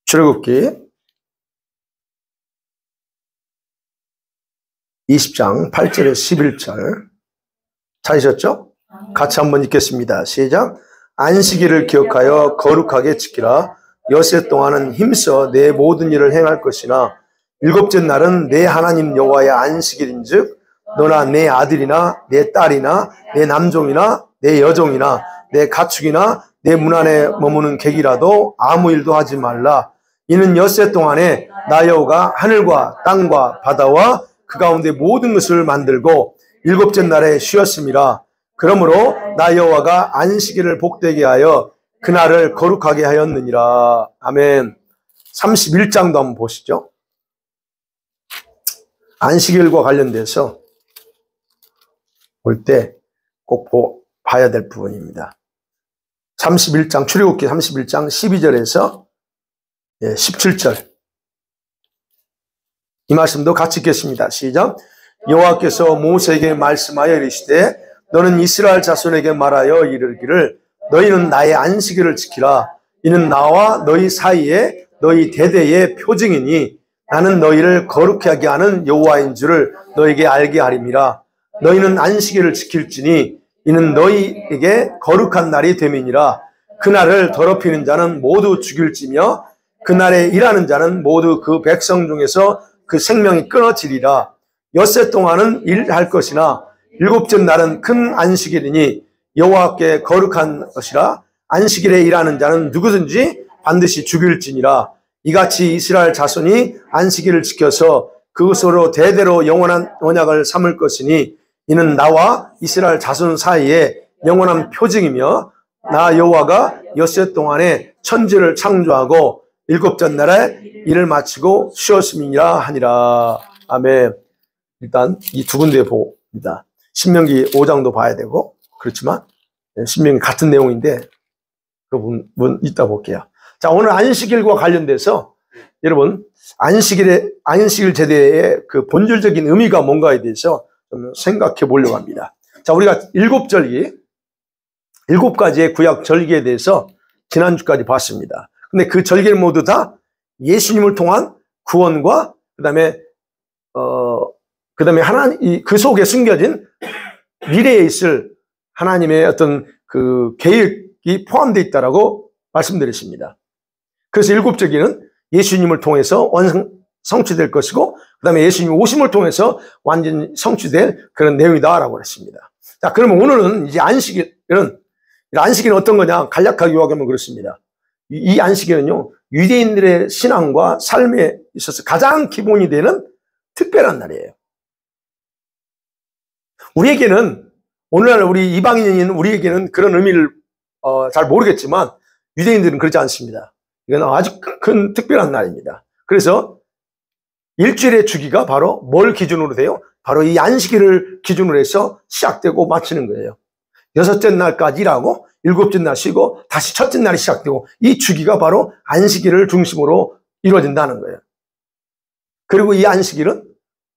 출애굽기 20장 8절에서 11절 찾으셨죠? 같이 한번 읽겠습니다. 시작. 안식일을 기억하여 거룩하게 지키라. 엿새 동안은 힘써 내 모든 일을 행할 것이나 일곱째 날은 내 하나님 여호와의 안식일인즉 너나 내 아들이나 내 딸이나 내 남종이나 내 여종이나 내 가축이나 내 문 안에 머무는 객이라도 아무 일도 하지 말라. 이는 엿새 동안에 나 여호와가 하늘과 땅과 바다와 그 가운데 모든 것을 만들고 일곱째 날에 쉬었음이라. 그러므로 나 여호와가 안식일을 복되게 하여 그날을 거룩하게 하였느니라. 아멘. 31장도 한번 보시죠. 안식일과 관련돼서 볼 때 꼭 봐야 될 부분입니다. 31장, 출애굽기 31장 12절에서 17절. 이 말씀도 같이 읽겠습니다. 시작. 여호와께서 모세에게 말씀하여 이르시되 너는 이스라엘 자손에게 말하여 이르기를 너희는 나의 안식일을 지키라. 이는 나와 너희 사이에 너희 대대의 표징이니 나는 너희를 거룩하게 하는 여호와인 줄을 너희에게 알게 하림이라. 너희는 안식일을 지킬지니 이는 너희에게 거룩한 날이 됨이니라. 그날을 더럽히는 자는 모두 죽일지며 그날에 일하는 자는 모두 그 백성 중에서 그 생명이 끊어지리라. 엿새 동안은 일할 것이나 일곱째 날은 큰 안식일이니 여호와께 거룩한 것이라. 안식일에 일하는 자는 누구든지 반드시 죽일지니라. 이같이 이스라엘 자손이 안식일을 지켜서 그것으로 대대로 영원한 언약을 삼을 것이니 이는 나와 이스라엘 자손 사이에 영원한 표징이며 나 여호와가 엿새 동안에 천지를 창조하고 일곱째 날에 일을 마치고 쉬었음이니라 하니라. 아멘. 일단 이 두 군데 봅니다. 신명기 5장도 봐야 되고 그렇지만 신명기 같은 내용인데 그 부분 이따 볼게요. 자, 오늘 안식일과 관련돼서 여러분 안식일 제도의 그 본질적인 의미가 뭔가에 대해서 좀 생각해 보려고 합니다. 자, 우리가 일곱 가지의 구약 절기에 대해서 지난주까지 봤습니다. 근데 그 절기를 모두 다 예수님을 통한 구원과 그다음에 하나님 그 속에 숨겨진 미래에 있을 하나님의 어떤 그 계획이 포함되어 있다라고 말씀드렸습니다. 그래서 일곱 절기는 예수님을 통해서 성취될 것이고 그다음에 예수님 오심을 통해서 완전히 성취될 그런 내용이다라고 했습니다. 자, 그러면 오늘은 이제 안식일은 어떤 거냐? 간략하게 요약하면 그렇습니다. 이 안식일은요, 유대인들의 신앙과 삶에 있어서 가장 기본이 되는 특별한 날이에요. 우리에게는, 오늘날 우리 이방인인 우리에게는 그런 의미를 잘 모르겠지만, 유대인들은 그렇지 않습니다. 이건 아주 큰 특별한 날입니다. 그래서 일주일의 주기가 바로 뭘 기준으로 돼요? 바로 이 안식일을 기준으로 해서 시작되고 마치는 거예요. 여섯째 날까지 일하고 일곱째 날 쉬고 다시 첫째 날이 시작되고 이 주기가 바로 안식일을 중심으로 이루어진다는 거예요. 그리고 이 안식일은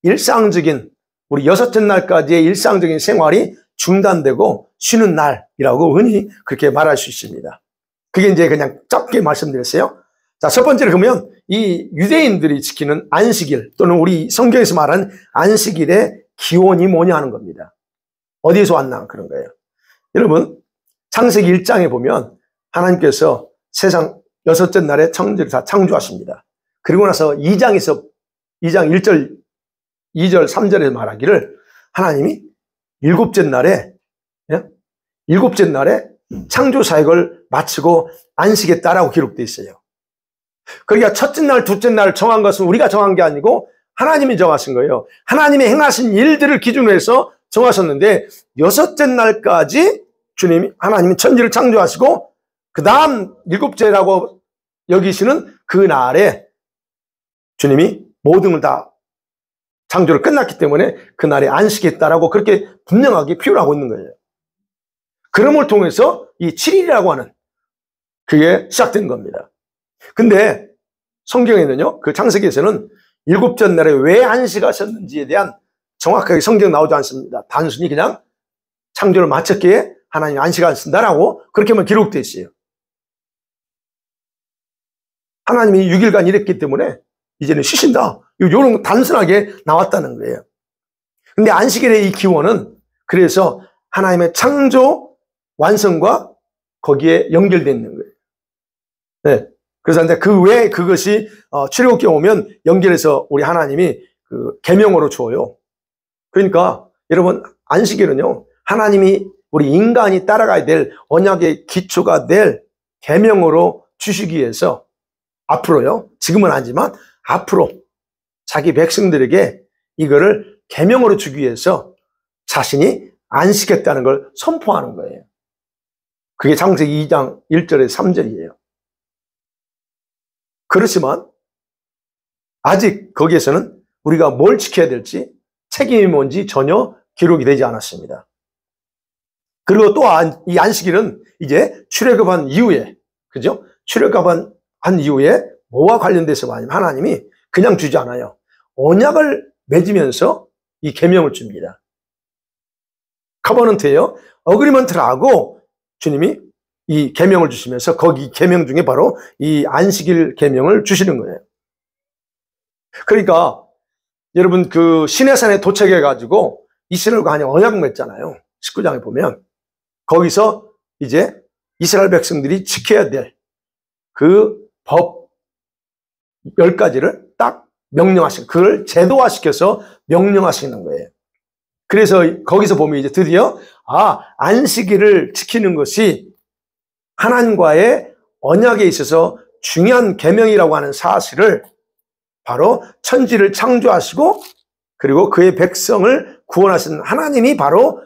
일상적인 우리 여섯째 날까지의 일상적인 생활이 중단되고 쉬는 날이라고 흔히 그렇게 말할 수 있습니다. 그게 이제 그냥 짧게 말씀드렸어요. 자, 첫 번째로 그러면 이 유대인들이 지키는 안식일 또는 우리 성경에서 말하는 안식일의 기원이 뭐냐 하는 겁니다. 어디에서 왔나 그런 거예요. 여러분, 창세기 1장에 보면 하나님께서 세상 여섯째 날에 천지를 다 창조하십니다. 그리고 나서 2장 1절, 2절, 3절에 말하기를 하나님이 일곱째 날에 창조 사역을 마치고 안식했다라고 기록되어 있어요. 그러니까 첫째 날, 둘째 날 정한 것은 우리가 정한 게 아니고 하나님이 정하신 거예요. 하나님이 행하신 일들을 기준으로 해서 정하셨는데 여섯째 날까지 하나님이 천지를 창조하시고 그 다음 일곱째라고 여기시는 그 날에 주님이 모든 걸 다 창조를 끝났기 때문에 그날에 안식했다라고 그렇게 분명하게 표현하고 있는 거예요. 그럼을 통해서 이 7일이라고 하는 그게 시작된 겁니다. 근데 성경에는요, 그 창세기에서는 일곱째 날에 왜 안식하셨는지에 대한 정확하게 성경 나오지 않습니다. 단순히 그냥 창조를 마쳤기에 하나님이 안식하신다라고 그렇게만 기록되어 있어요. 하나님이 6일간 일했기 때문에 이제는 쉬신다. 이런 단순하게 나왔다는 거예요. 근데 안식일의 이 기원은 그래서 하나님의 창조 완성과 거기에 연결되어 있는 거예요. 네. 그래서 이제 그 외에 그것이 출애굽기에 오면 연결해서 우리 하나님이 그 계명으로 주어요. 그러니까 여러분 안식일은요 하나님이 우리 인간이 따라가야 될 언약의 기초가 될 계명으로 주시기 위해서 앞으로요 지금은 아니지만 앞으로 자기 백성들에게 이거를 계명으로 주기 위해서 자신이 안식했다는 걸 선포하는 거예요. 그게 창세기 2장 1절에서 3절이에요. 그렇지만 아직 거기에서는 우리가 뭘 지켜야 될지 책임이 뭔지 전혀 기록이 되지 않았습니다. 그리고 또 이 안식일은 이제 출애굽한 이후에, 그죠? 출애굽한 이후에 뭐와 관련돼서 하나님이 그냥 주지 않아요. 언약을 맺으면서 이 계명을 줍니다. 커버넌트예요. 어그리먼트라고 주님이 이 계명을 주시면서 거기 계명 중에 바로 이 안식일 계명을 주시는 거예요. 그러니까 여러분 그 시내산에 도착해 가지고 이스라엘과 하나님 언약을 맺잖아요. 19장에 보면 거기서 이제 이스라엘 백성들이 지켜야 될 그 법 10가지를 딱 명령하시고 그걸 제도화시켜서 명령하시는 거예요. 그래서 거기서 보면 이제 드디어 안식일을 지키는 것이 하나님과의 언약에 있어서 중요한 계명이라고 하는 사실을 바로 천지를 창조하시고 그리고 그의 백성을 구원하신 하나님이 바로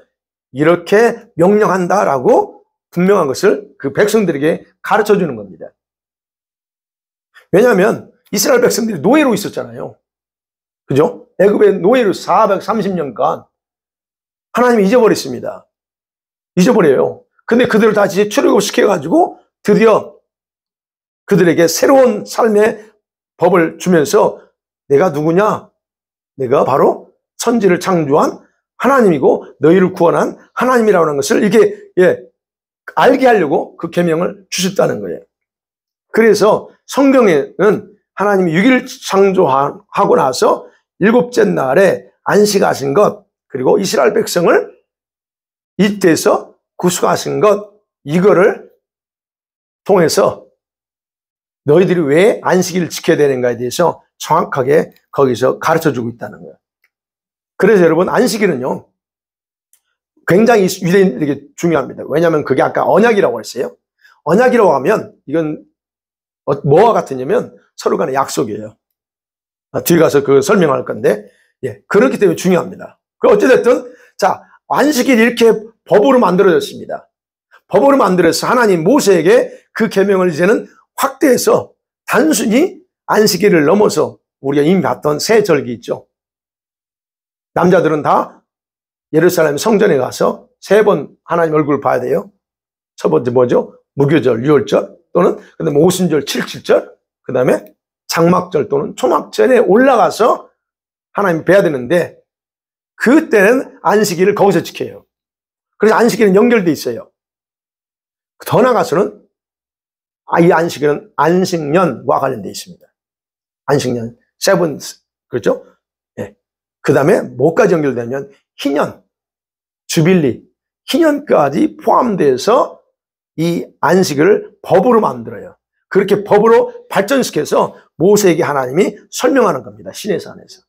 이렇게 명령한다라고 분명한 것을 그 백성들에게 가르쳐 주는 겁니다. 왜냐하면 이스라엘 백성들이 노예로 있었잖아요. 그죠? 애굽의 노예로 430년간 하나님이 잊어버렸습니다. 잊어버려요. 근데 그들을 다시 출애굽시켜가지고 드디어 그들에게 새로운 삶의 법을 주면서 내가 누구냐? 내가 바로 천지를 창조한 하나님이고 너희를 구원한 하나님이라고 하는 것을 이렇게 알게 하려고 그 계명을 주셨다는 거예요. 그래서 성경에는 하나님이 6일 창조하고 나서 7째 날에 안식하신 것 그리고 이스라엘 백성을 이때에서 구속하신 것 이거를 통해서 너희들이 왜 안식일을 지켜야 되는가에 대해서 정확하게 거기서 가르쳐주고 있다는 거예요. 그래서 여러분 안식일은요 굉장히 유대인들에게 중요합니다. 왜냐하면 그게 아까 언약이라고 했어요. 언약이라고 하면 이건 뭐와 같으냐면 서로 간의 약속이에요. 뒤에 가서 그 설명할 건데 그렇기 때문에 중요합니다. 어찌됐든 자 안식일이 이렇게 법으로 만들어졌습니다. 법으로 만들어서 하나님 모세에게 그 계명을 이제는 확대해서 단순히 안식일을 넘어서 우리가 이미 봤던 새 절기 있죠. 남자들은 다 예루살렘 성전에 가서 3번 하나님 얼굴을 봐야 돼요. 첫 번째 뭐죠? 무교절, 유월절 또는 그다음에 오순절, 칠칠절 그 다음에 장막절 또는 초막절에 올라가서 하나님 뵈야 되는데 그때는 안식일을 거기서 지켜요. 그래서 안식일은 연결돼 있어요. 더 나아가서는 이 안식일은 안식년과 관련돼 있습니다. 안식년, 세븐스, 그렇죠? 그 다음에 뭐까지 연결되냐면 희년, 주빌리, 희년까지 포함돼서 이 안식일을 법으로 만들어요. 그렇게 법으로 발전시켜서 모세에게 하나님이 설명하는 겁니다. 시내산에서.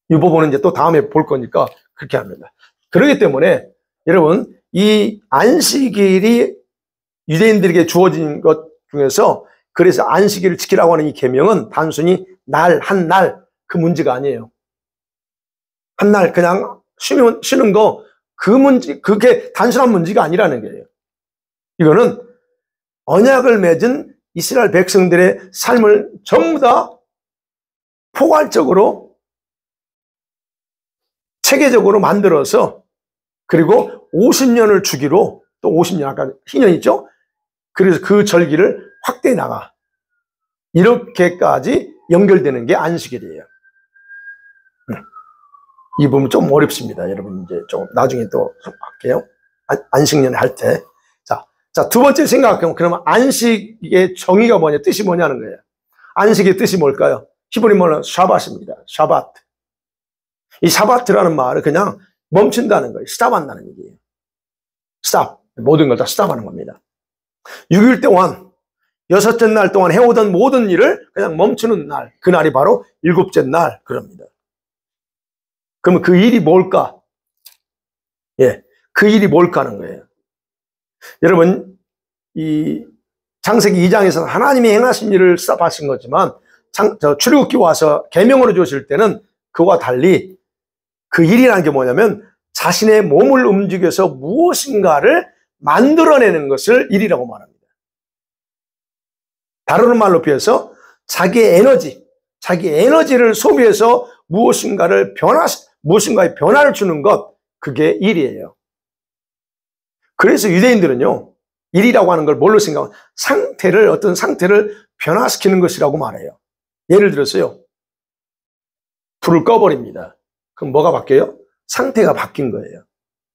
이 부분은 이제 또 다음에 볼 거니까 그렇게 합니다. 그렇기 때문에 여러분 이 안식일이 유대인들에게 주어진 것 중에서 그래서 안식일을 지키라고 하는 이 계명은 단순히 날, 한 날 그 문제가 아니에요. 한 날 그냥 쉬는 거 그 문제, 그게 단순한 문제가 아니라는 거예요. 이거는 언약을 맺은 이스라엘 백성들의 삶을 전부 다 포괄적으로 체계적으로 만들어서 그리고 50년을 주기로 또 50년 아까 희년 있죠? 그래서 그 절기를 확대해 나가. 이렇게까지 연결되는 게 안식일이에요. 이 부분 좀 어렵습니다. 여러분 이제 좀 나중에 또 할게요. 안식년에 할 때. 자, 두 번째 생각하면 그러면 안식의 정의가 뭐냐, 뜻이 뭐냐는 거예요. 안식의 뜻이 뭘까요? 히브리말로 샤밧입니다. 샤밧. 이 샤밧이라는 말은 그냥 멈춘다는 거예요. 스탑한다는 얘기예요. 스탑. 모든 걸 다 스탑하는 겁니다. 6일 동안, 6째 날 동안 해오던 모든 일을 그냥 멈추는 날. 그 날이 바로 7째 날. 그럽니다. 그러면 그 일이 뭘까? 예. 그 일이 뭘까 하는 거예요. 여러분, 이 창세기 2장에서는 하나님이 행하신 일을 스탑하신 거지만, 출애굽기 와서 계명으로 주실 때는 그와 달리 그 일이라는 게 뭐냐면 자신의 몸을 움직여서 무엇인가를 만들어내는 것을 일이라고 말합니다. 다른 말로 비해서 자기의 에너지를 소비해서 무엇인가의 변화를 주는 것, 그게 일이에요. 그래서 유대인들은요, 일이라고 하는 걸 뭘로 생각하면 어떤 상태를 변화시키는 것이라고 말해요. 예를 들어서요, 불을 꺼버립니다. 그럼 뭐가 바뀌어요? 상태가 바뀐 거예요.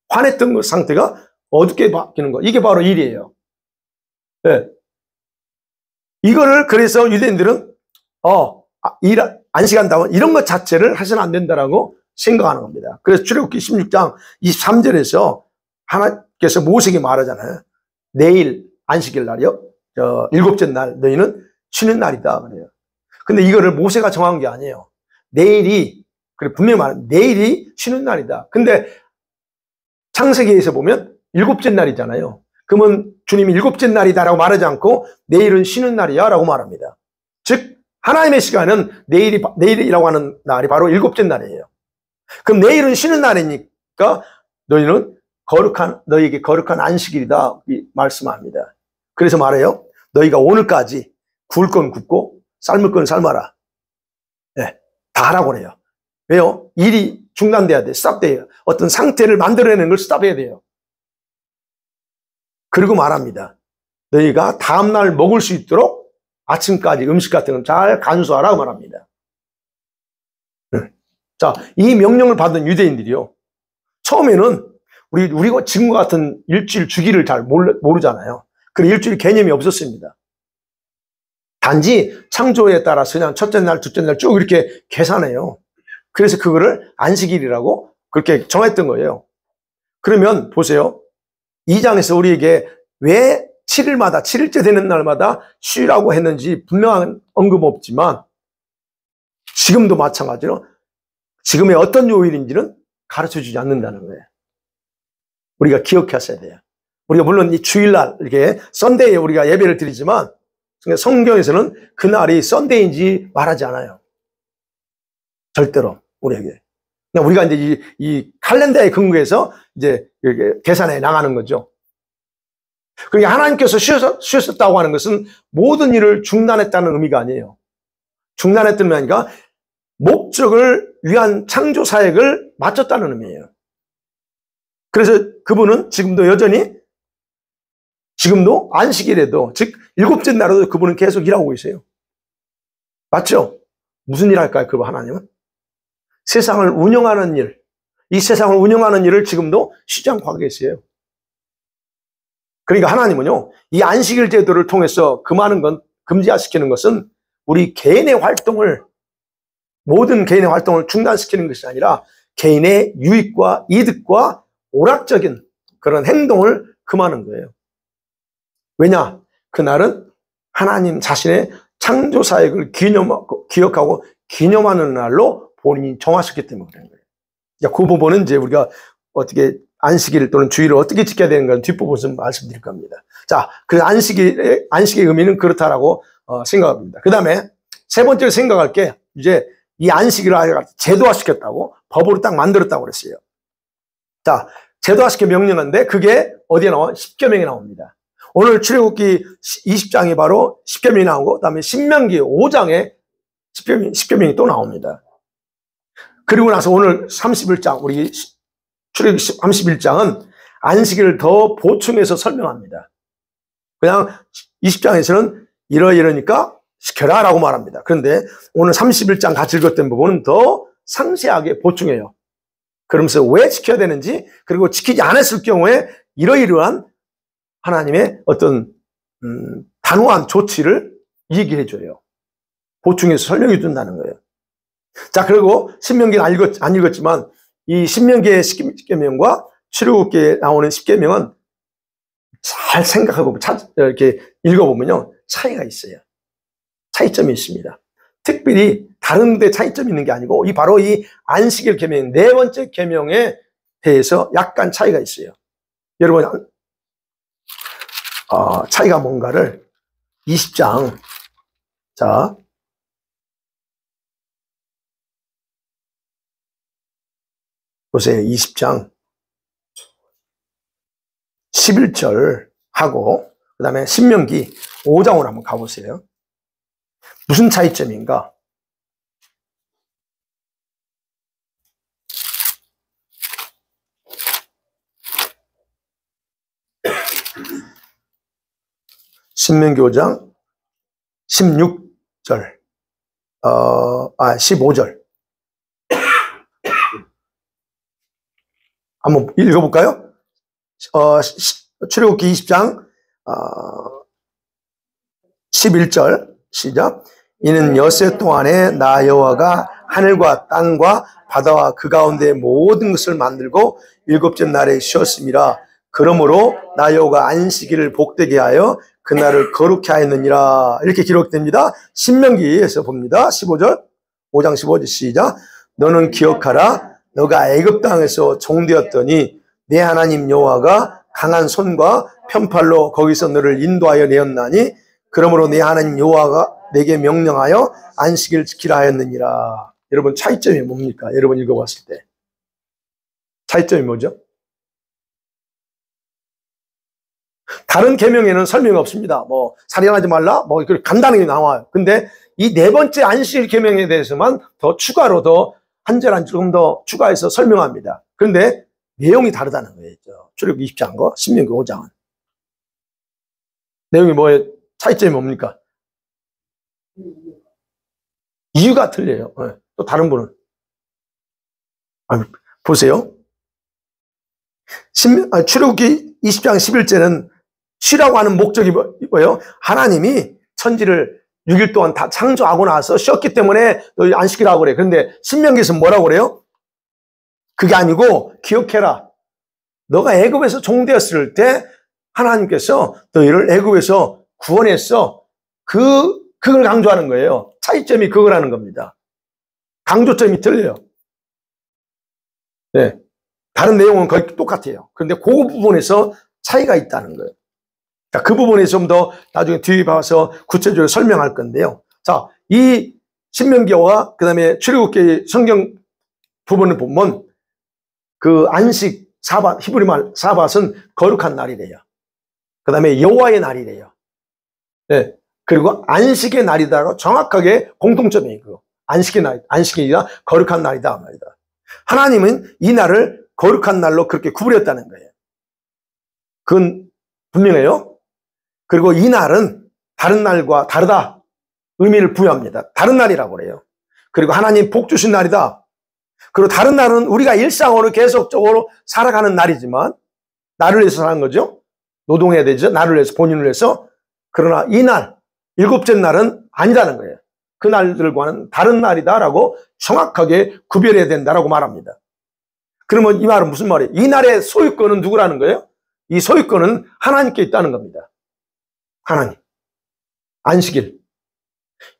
환했던 그 상태가 어둡게 바뀌는 거. 이게 바로 일이에요. 네. 이거를 그래서 유대인들은 안식한다고 이런 것 자체를 하셔는 안 된다라고 생각하는 겁니다. 그래서 출애굽기 16장 23절에서 하나님께서 모세에게 말하잖아요. 내일 안식일 날이요. 7째 날 너희는 쉬는 날이다 그래요. 근데 이거를 모세가 정한 게 아니에요. 그래 분명히 말하는 내일이 쉬는 날이다. 근데 창세기에서 보면 7째 날이잖아요. 그러면 주님이 7째 날이다라고 말하지 않고 내일은 쉬는 날이야 라고 말합니다. 즉 하나님의 시간은 내일이라고 하는 날이 바로 7째 날이에요. 그럼 내일은 쉬는 날이니까 너희에게 거룩한 안식일이다 말씀합니다. 그래서 말해요. 너희가 오늘까지 구울 건 굽고 삶을 건 삶아라. 네, 다 하라고 그래요. 왜요? 일이 중단돼야 돼. 스탑돼요. 어떤 상태를 만들어내는 걸 스탑해야 돼요. 그리고 말합니다. 너희가 다음날 먹을 수 있도록 아침까지 음식 같은 건 잘 간수하라고 말합니다. 자, 이 명령을 받은 유대인들이요. 처음에는 우리가 지금과 같은 일주일 주기를 잘 모르잖아요. 그래서 일주일 개념이 없었습니다. 단지 창조에 따라서 그냥 첫째 날, 둘째 날 쭉 이렇게 계산해요. 그래서 그거를 안식일이라고 그렇게 정했던 거예요. 그러면 보세요. 2장에서 우리에게 왜 7일째 되는 날마다 쉬라고 했는지 분명한 언급 없지만 지금도 마찬가지로 지금의 어떤 요일인지는 가르쳐주지 않는다는 거예요. 우리가 기억하셔야 돼요. 우리가 물론 이 주일날 이렇게 썬데이에 우리가 예배를 드리지만 성경에서는 그날이 썬데이인지 말하지 않아요. 절대로 우리에게. 그냥 우리가 이제 이 칼렌더에 근거해서 이제 이렇게 계산해 나가는 거죠. 그러니까 하나님께서 쉬셨다고 하는 것은 모든 일을 중단했다는 의미가 아니에요. 중단했다는 의미가 아니라 목적을 위한 창조 사역을 마쳤다는 의미예요. 그래서 그분은 지금도 여전히 지금도 안식일에도 즉 7째 날에도 그분은 계속 일하고 계세요. 맞죠? 무슨 일 할까요? 그 하나님은? 세상을 운영하는 일, 이 세상을 운영하는 일을 지금도 쉬지 않고 하고 계세요. 그러니까 하나님은요, 이 안식일 제도를 통해서 금지시키는 것은 우리 개인의 활동을, 모든 개인의 활동을 중단시키는 것이 아니라 개인의 유익과 이득과 오락적인 그런 행동을 금하는 거예요. 왜냐? 그날은 하나님 자신의 창조 사역을 기억하고 기념하는 날로 본인이 정하셨기 때문에 그런 거예요. 그 부분은 이제 우리가 어떻게 안식일 또는 주일을 어떻게 지켜야 되는 건 뒷부분에서 말씀드릴 겁니다. 자, 그 안식의 의미는 그렇다라고 생각합니다. 그 다음에 세 번째로 생각할 게 이제 이 안식일을 제도화시켰다고 법으로 딱 만들었다고 그랬어요. 자, 제도화시켜 명령하는데 그게 어디에 나와? 십계명에 나옵니다. 오늘 출애굽기 20장이 바로 십계명이 나오고 그다음에 신명기 5장에 십계명이 또 나옵니다. 그리고 나서 오늘 31장 우리 출애굽기 31장은 안식일을 더 보충해서 설명합니다. 그냥 20장에서는 이러니까 시켜라 라고 말합니다. 그런데 오늘 31장 같이 읽었던 부분은 더 상세하게 보충해요. 그러면서 왜 지켜야 되는지, 그리고 지키지 않았을 경우에 이러이러한 하나님의 어떤 단호한 조치를 얘기해 줘요. 보충해서 설명해 준다는 거예요. 자, 그리고 신명기는 안 읽었지만 이 신명기의 10계명과 출애굽기에 나오는 10계명은 잘 생각하고 이렇게 읽어보면요, 차이가 있어요. 차이점이 있습니다. 특별히 다른 데 차이점이 있는 게 아니고 바로 이 안식일 계명, 네 번째 계명에 대해서 약간 차이가 있어요. 여러분, 차이가 뭔가를 20장, 자, 보세요. 20장 11절 하고 그 다음에 신명기 5장으로 한번 가보세요. 무슨 차이점인가? 신명기 5장 16절 15절 한번 읽어볼까요? 출애굽기 20장 11절 시작. 이는 엿새 동안에 나 여호와가 하늘과 땅과 바다와 그 가운데 모든 것을 만들고 일곱째 날에 쉬었음이라. 그러므로 나 여호와가 안식일을 복되게 하여 그날을 거룩히 하였느니라. 이렇게 기록됩니다. 신명기에서 봅니다. 15절 5장 15절 시작. 너는 기억하라. 너가 애굽 땅에서 종되었더니 내 하나님 여호와가 강한 손과 편팔로 거기서 너를 인도하여 내었나니 그러므로 내 하나님 여호와가 내게 명령하여 안식일을 지키라 하였느니라. 여러분, 차이점이 뭡니까? 여러분 읽어봤을 때 차이점이 뭐죠? 다른 계명에는 설명이 없습니다. 뭐 살인하지 말라, 뭐 간단하게 나와요. 근데 이 네 번째 안식일 계명에 대해서만 더 추가로 더 한 절 한 절 조금 더 추가해서 설명합니다. 그런데 내용이 다르다는 거예요. 출애굽기 20장과 신명기 5장은 내용이 뭐예요? 차이점이 뭡니까? 이유가 틀려요. 또 다른 분은 보세요. 출애굽기 20장 11절은 쉬라고 하는 목적이 뭐예요? 하나님이 천지를 6일 동안 다 창조하고 나서 쉬었기 때문에 너희 안식이라고 그래. 그런데 신명기에서는 뭐라고 그래요? 그게 아니고 기억해라. 너가 애굽에서 종되었을 때 하나님께서 너희를 애굽에서 구원했어. 그걸 강조하는 거예요. 차이점이 그거라는 겁니다. 강조점이 틀려요. 네. 다른 내용은 거의 똑같아요. 그런데 그 부분에서 차이가 있다는 거예요. 자, 그 부분에 좀 더 나중에 뒤에 봐서 구체적으로 설명할 건데요. 자, 이 신명기와 그 다음에 출애굽기 성경 부분을 보면 그 안식 사밧, 히브리 말 사밧은 거룩한 날이래요. 그 다음에 여호와의 날이래요. 네. 그리고 안식의 날이다라고 정확하게 공통점이 있고, 안식의 날, 안식이 아니라 거룩한 날이다 말이다. 하나님은 이 날을 거룩한 날로 그렇게 구부렸다는 거예요. 그건 분명해요. 그리고 이 날은 다른 날과 다르다 의미를 부여합니다. 다른 날이라고 그래요. 그리고 하나님 복 주신 날이다. 그리고 다른 날은 우리가 일상으로 계속적으로 살아가는 날이지만 나를 위해서 사는 거죠. 노동해야 되죠. 나를 위해서, 본인을 위해서. 그러나 이 날, 일곱째 날은 아니라는 거예요. 그 날들과는 다른 날이다라고 정확하게 구별해야 된다라고 말합니다. 그러면 이 말은 무슨 말이에요? 이 날의 소유권은 누구라는 거예요? 이 소유권은 하나님께 있다는 겁니다. 하나님. 안식일.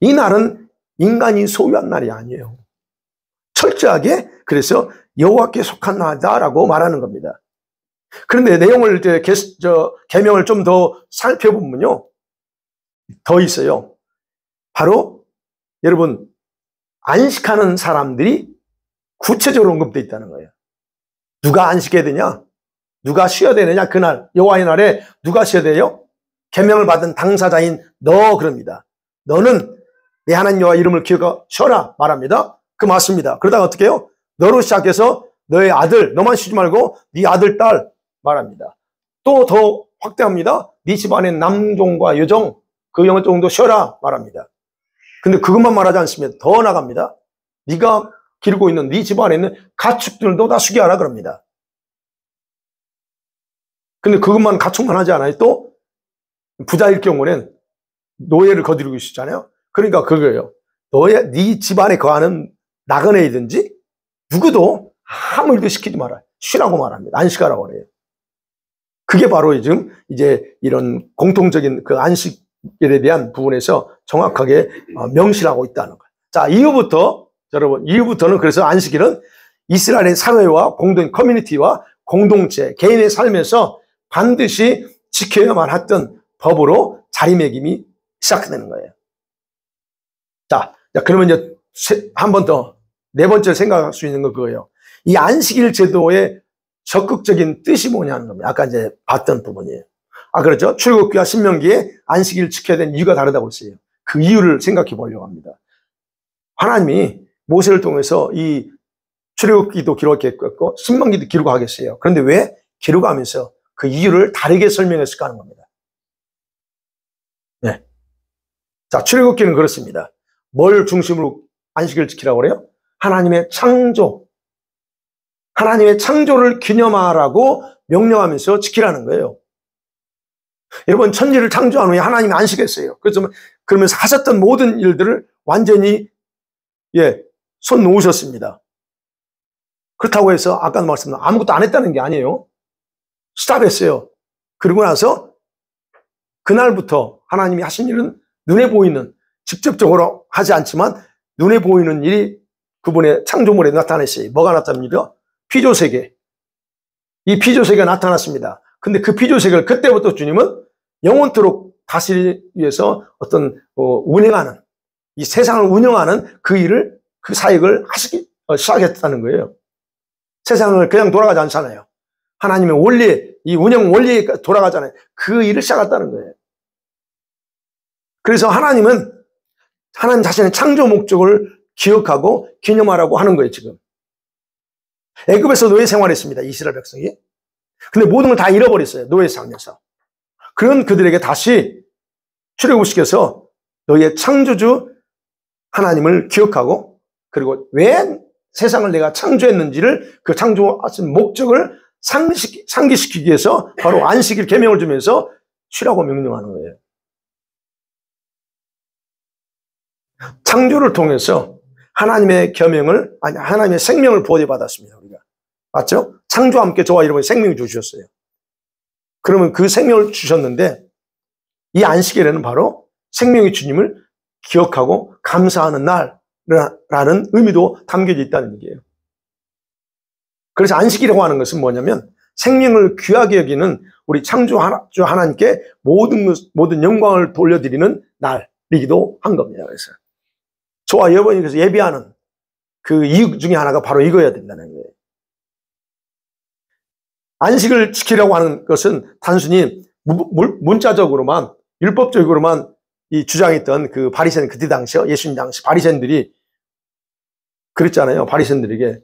이 날은 인간이 소유한 날이 아니에요. 철저하게 그래서 여호와께 속한 날이다라고 말하는 겁니다. 그런데 내용을 계명을 좀 더 살펴보면요, 더 있어요. 바로 여러분 안식하는 사람들이 구체적으로 언급되어 있다는 거예요. 누가 안식해야 되냐? 누가 쉬어야 되느냐? 그날 여호와의 날에 누가 쉬어야 돼요? 계명을 받은 당사자인 너 그럽니다. 너는 내 하나님 여호와 이름을 기억하고 쉬어라 말합니다. 그 맞습니다. 그러다가 어떻게 해요? 너로 시작해서 너의 아들, 너만 쉬지 말고 네 아들, 딸 말합니다. 또 더 확대합니다. 네 집안의 남종과 여종 그 영혼종도 쉬어라 말합니다. 근데 그것만 말하지 않습니다. 더 나갑니다. 네가 기르고 있는 네 집안에 있는 가축들도 다 쉬게 하라 그럽니다. 근데 그것만 갖춘만 하지 않아요. 또 부자일 경우는 노예를 거두고 있었잖아요. 그러니까 그거예요. 네 집안에 거하는 나그네이든지 누구도 아무 일도 시키지 마라. 쉬라고 말합니다. 안식하라고 그래요. 그게 바로 지금 이제 이런 공통적인 그 안식일에 대한 부분에서 정확하게 명시하고 있다는 거예요. 자, 이후부터는 그래서 안식일은 이스라엘의 사회와 공동 커뮤니티와 공동체, 개인의 삶에서 반드시 지켜야만 했던 법으로 자리매김이 시작되는 거예요. 자, 그러면 이제 한 번 더, 네 번째로 생각할 수 있는 건 그거예요. 이 안식일 제도의 적극적인 뜻이 뭐냐는 겁니다. 아까 이제 봤던 부분이에요. 그렇죠. 출애굽기와 신명기에 안식일을 지켜야 되는 이유가 다르다고 했어요. 그 이유를 생각해 보려고 합니다. 하나님이 모세를 통해서 이 출애굽기도 기록했고 신명기도 기록하겠어요. 그런데 왜 기록하면서 그 이유를 다르게 설명했을까 하는 겁니다. 네. 자, 출애굽기는 그렇습니다. 뭘 중심으로 안식일을 지키라고 그래요? 하나님의 창조를 기념하라고 명령하면서 지키라는 거예요. 여러분, 천지를 창조한 후에 하나님이 안식했어요. 그러면서 하셨던 모든 일들을 완전히 손 놓으셨습니다. 그렇다고 해서 아까도 말씀드린 아무것도 안 했다는 게 아니에요. 스탑했어요. 그러고 나서 그날부터 하나님이 하신 일은 눈에 보이는, 직접적으로 하지 않지만 눈에 보이는 일이 그분의 창조물에 나타났어요. 뭐가 나타납니까? 피조세계. 이 피조세계가 나타났습니다. 근데 그 피조세계를 그때부터 주님은 영원토록 다스리기 위해서 어떤 운행하는, 이 세상을 운영하는 그 일을, 그 사역을 시작했다는 거예요. 세상을 그냥 돌아가지 않잖아요. 하나님의 원리, 이 운영 원리에 돌아가잖아요. 그 일을 시작했다는 거예요. 그래서 하나님 자신의 창조 목적을 기억하고 기념하라고 하는 거예요, 지금. 애굽에서 노예 생활했습니다, 이스라엘 백성이. 근데 모든 걸 다 잃어버렸어요, 노예 삶에서. 그런 그들에게 다시 출애굽시켜서 너희의 창조주 하나님을 기억하고, 그리고 왜 세상을 내가 창조했는지를, 그 창조하신 목적을 상기시키기 위해서 바로 안식일 계명을 주면서 쉬라고 명령하는 거예요. 창조를 통해서 하나님의 하나님의 생명을 보호받았습니다, 우리가. 맞죠? 창조와 함께 저와 여러분이 생명을 주셨어요. 그러면 그 생명을 주셨는데, 이 안식일에는 바로 생명의 주님을 기억하고 감사하는 날이라는 의미도 담겨져 있다는 얘기예요. 그래서 안식이라고 하는 것은 뭐냐면, 생명을 귀하게 여기는 우리 창조주 하나님께 모든 영광을 돌려드리는 날이기도 한 겁니다. 그래서 저와 여러분이 그래서 예배하는 그 이유 중에 하나가 바로 이거여야 된다는 거예요. 안식을 지키려고 하는 것은 단순히 문자적으로만, 율법적으로만 이 주장했던 그 바리새인, 그때 당시요, 예수님 당시 바리새인들이 그랬잖아요. 바리새인들에게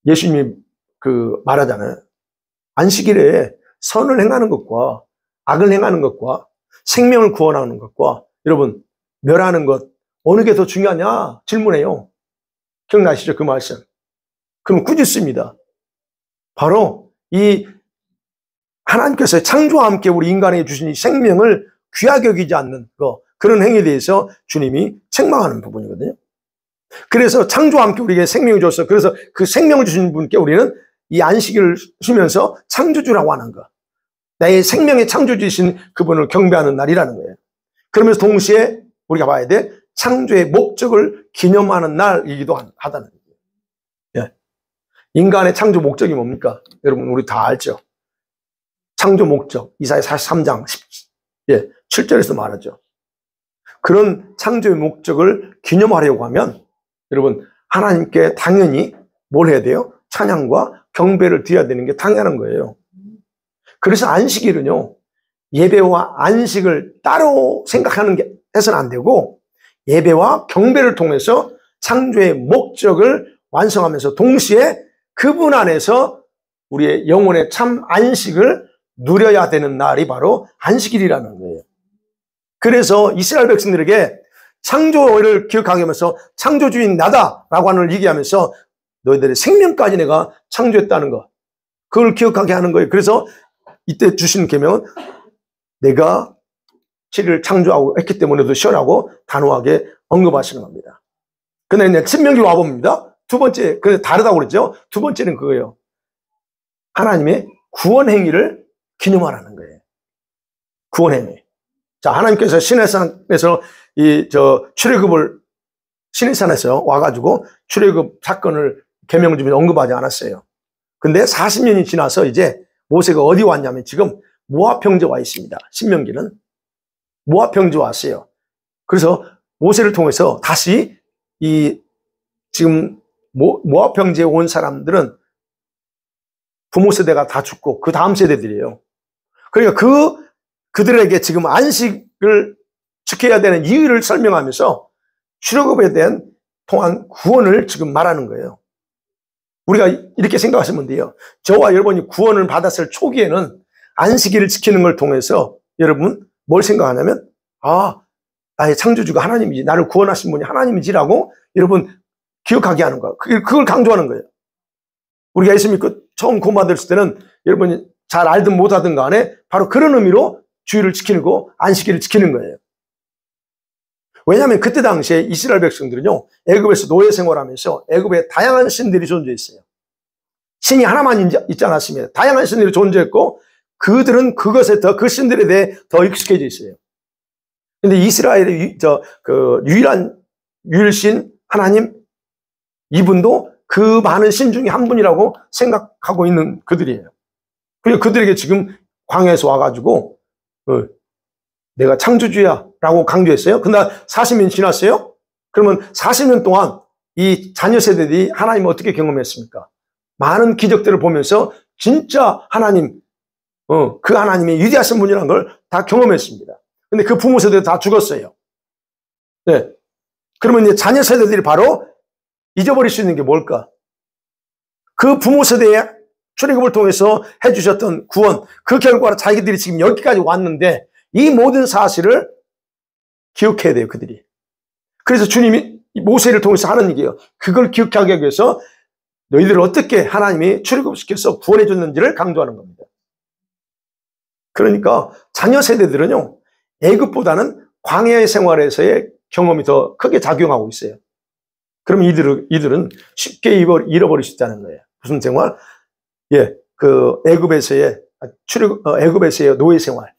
예수님이 말하잖아요. 안식일에 선을 행하는 것과 악을 행하는 것과 생명을 구원하는 것과 여러분 멸하는 것, 어느 게 더 중요하냐 질문해요. 기억나시죠? 그 말씀. 그럼 꾸짖습니다. 바로 이 하나님께서 창조와 함께 우리 인간에게 주신 이 생명을 귀하게 여기지 않는 그런 행위에 대해서 주님이 책망하는 부분이거든요. 그래서 창조와 함께 우리에게 생명을 줬어. 그래서 그 생명을 주신 분께 우리는 이 안식일을 쉬면서 창조주라고 하는 거, 나의 생명의 창조주이신 그분을 경배하는 날이라는 거예요. 그러면서 동시에 우리가 봐야 돼, 창조의 목적을 기념하는 날이기도 하다는 거예요. 인간의 창조 목적이 뭡니까? 여러분 우리 다 알죠. 창조 목적, 이사야 43장 7절에서 말하죠. 그런 창조의 목적을 기념하려고 하면 여러분 하나님께 당연히 뭘 해야 돼요? 찬양과 경배를 드려야 되는 게 당연한 거예요. 그래서 안식일은요, 예배와 안식을 따로 생각하는 게 해서는 안 되고, 예배와 경배를 통해서 창조의 목적을 완성하면서 동시에 그분 안에서 우리의 영혼의 참 안식을 누려야 되는 날이 바로 안식일이라는 거예요. 그래서 이스라엘 백성들에게 창조를 기억하게 하면서 창조주인 나다라고 하는 걸 얘기하면서 너희들의 생명까지 내가 창조했다는 거, 그걸 기억하게 하는 거예요. 그래서 이때 주신 계명은 내가 7일을 창조하고 했기 때문에도 시원하고 단호하게 언급하시는 겁니다. 근데 이제 신명기로 와봅니다. 두 번째, 그래서 다르다고 그랬죠? 두 번째는 그거예요. 하나님의 구원 행위를 기념하라는 거예요. 구원 행위. 자, 하나님께서 시내산에서 출애굽을 시내산에서 와가지고 출애굽 사건을 계명을 주면 언급하지 않았어요. 근데 40년이 지나서 이제 모세가 어디 왔냐면 지금 모압 평지에 와 있습니다. 신명기는 모압 평지에 왔어요. 그래서 모세를 통해서 다시 지금 모압 평지에 온 사람들은 부모 세대가 다 죽고 그 다음 세대들이에요. 그러니까 그들에게 지금 안식을 지켜야 되는 이유를 설명하면서 출애굽에 대한 통한 구원을 지금 말하는 거예요. 우리가 이렇게 생각하시면 돼요. 저와 여러분이 구원을 받았을 초기에는 안식일을 지키는 걸 통해서 여러분 뭘 생각하냐면 나의 창조주가 하나님이지, 나를 구원하신 분이 하나님이지라고 여러분 기억하게 하는 거예요. 그걸 강조하는 거예요. 우리가 예수 믿고 처음 구원받았을 때는 여러분이 잘 알든 못하든 간에 바로 그런 의미로 주일을 지키는 거, 안식일을 지키는 거예요. 왜냐하면 그때 당시에 이스라엘 백성들은요, 애굽에서 노예 생활하면서 애굽에 다양한 신들이 존재했어요. 신이 하나만 있지 않았습니다. 다양한 신들이 존재했고 그들은 그것에 그 신들에 대해 더 익숙해져 있어요. 근데 이스라엘의 유일한 유일신 하나님, 이분도 그 많은 신 중에 한 분이라고 생각하고 있는 그들이에요. 그리고 그들에게 지금 광야에서 와가지고 내가 창조주야 라고 강조했어요. 근데 40년 지났어요? 그러면 40년 동안 이 자녀 세대들이 하나님을 어떻게 경험했습니까? 많은 기적들을 보면서 진짜 하나님, 그 하나님이 위대하신 분이라는 걸 다 경험했습니다. 근데 그 부모 세대도 다 죽었어요. 네. 그러면 이제 자녀 세대들이 바로 잊어버릴 수 있는 게 뭘까? 그 부모 세대의 출애굽을 통해서 해주셨던 구원, 그 결과로 자기들이 지금 여기까지 왔는데 이 모든 사실을 기억해야 돼요, 그들이. 그래서 주님이 모세를 통해서 하는 얘기예요. 그걸 기억하게 하기 위해서 너희들을 어떻게 하나님이 출애굽시켜서 구원해 줬는지를 강조하는 겁니다. 그러니까 자녀 세대들은요, 애굽보다는 광야의 생활에서의 경험이 더 크게 작용하고 있어요. 그럼 이들은 쉽게 잃어버릴 수 있다는 거예요. 무슨 생활? 애굽에서의 노예 생활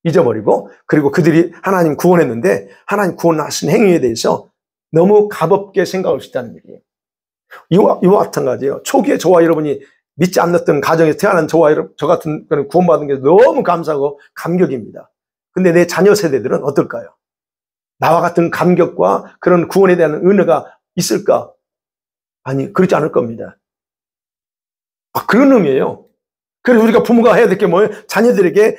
잊어버리고, 그리고 그들이 하나님 구원했는데 하나님 구원하신 행위에 대해서 너무 가볍게 생각할 수 있다는 얘기예요. 이와 마찬가지예요. 초기에 저와 여러분이 믿지 않았던 가정에서 태어난 저 같은 그런 구원받은 게 너무 감사하고 감격입니다. 근데 내 자녀 세대들은 어떨까요? 나와 같은 감격과 그런 구원에 대한 은혜가 있을까? 아니, 그렇지 않을 겁니다. 그런 의미예요. 그래서 우리가 부모가 해야 될 게 뭐예요? 자녀들에게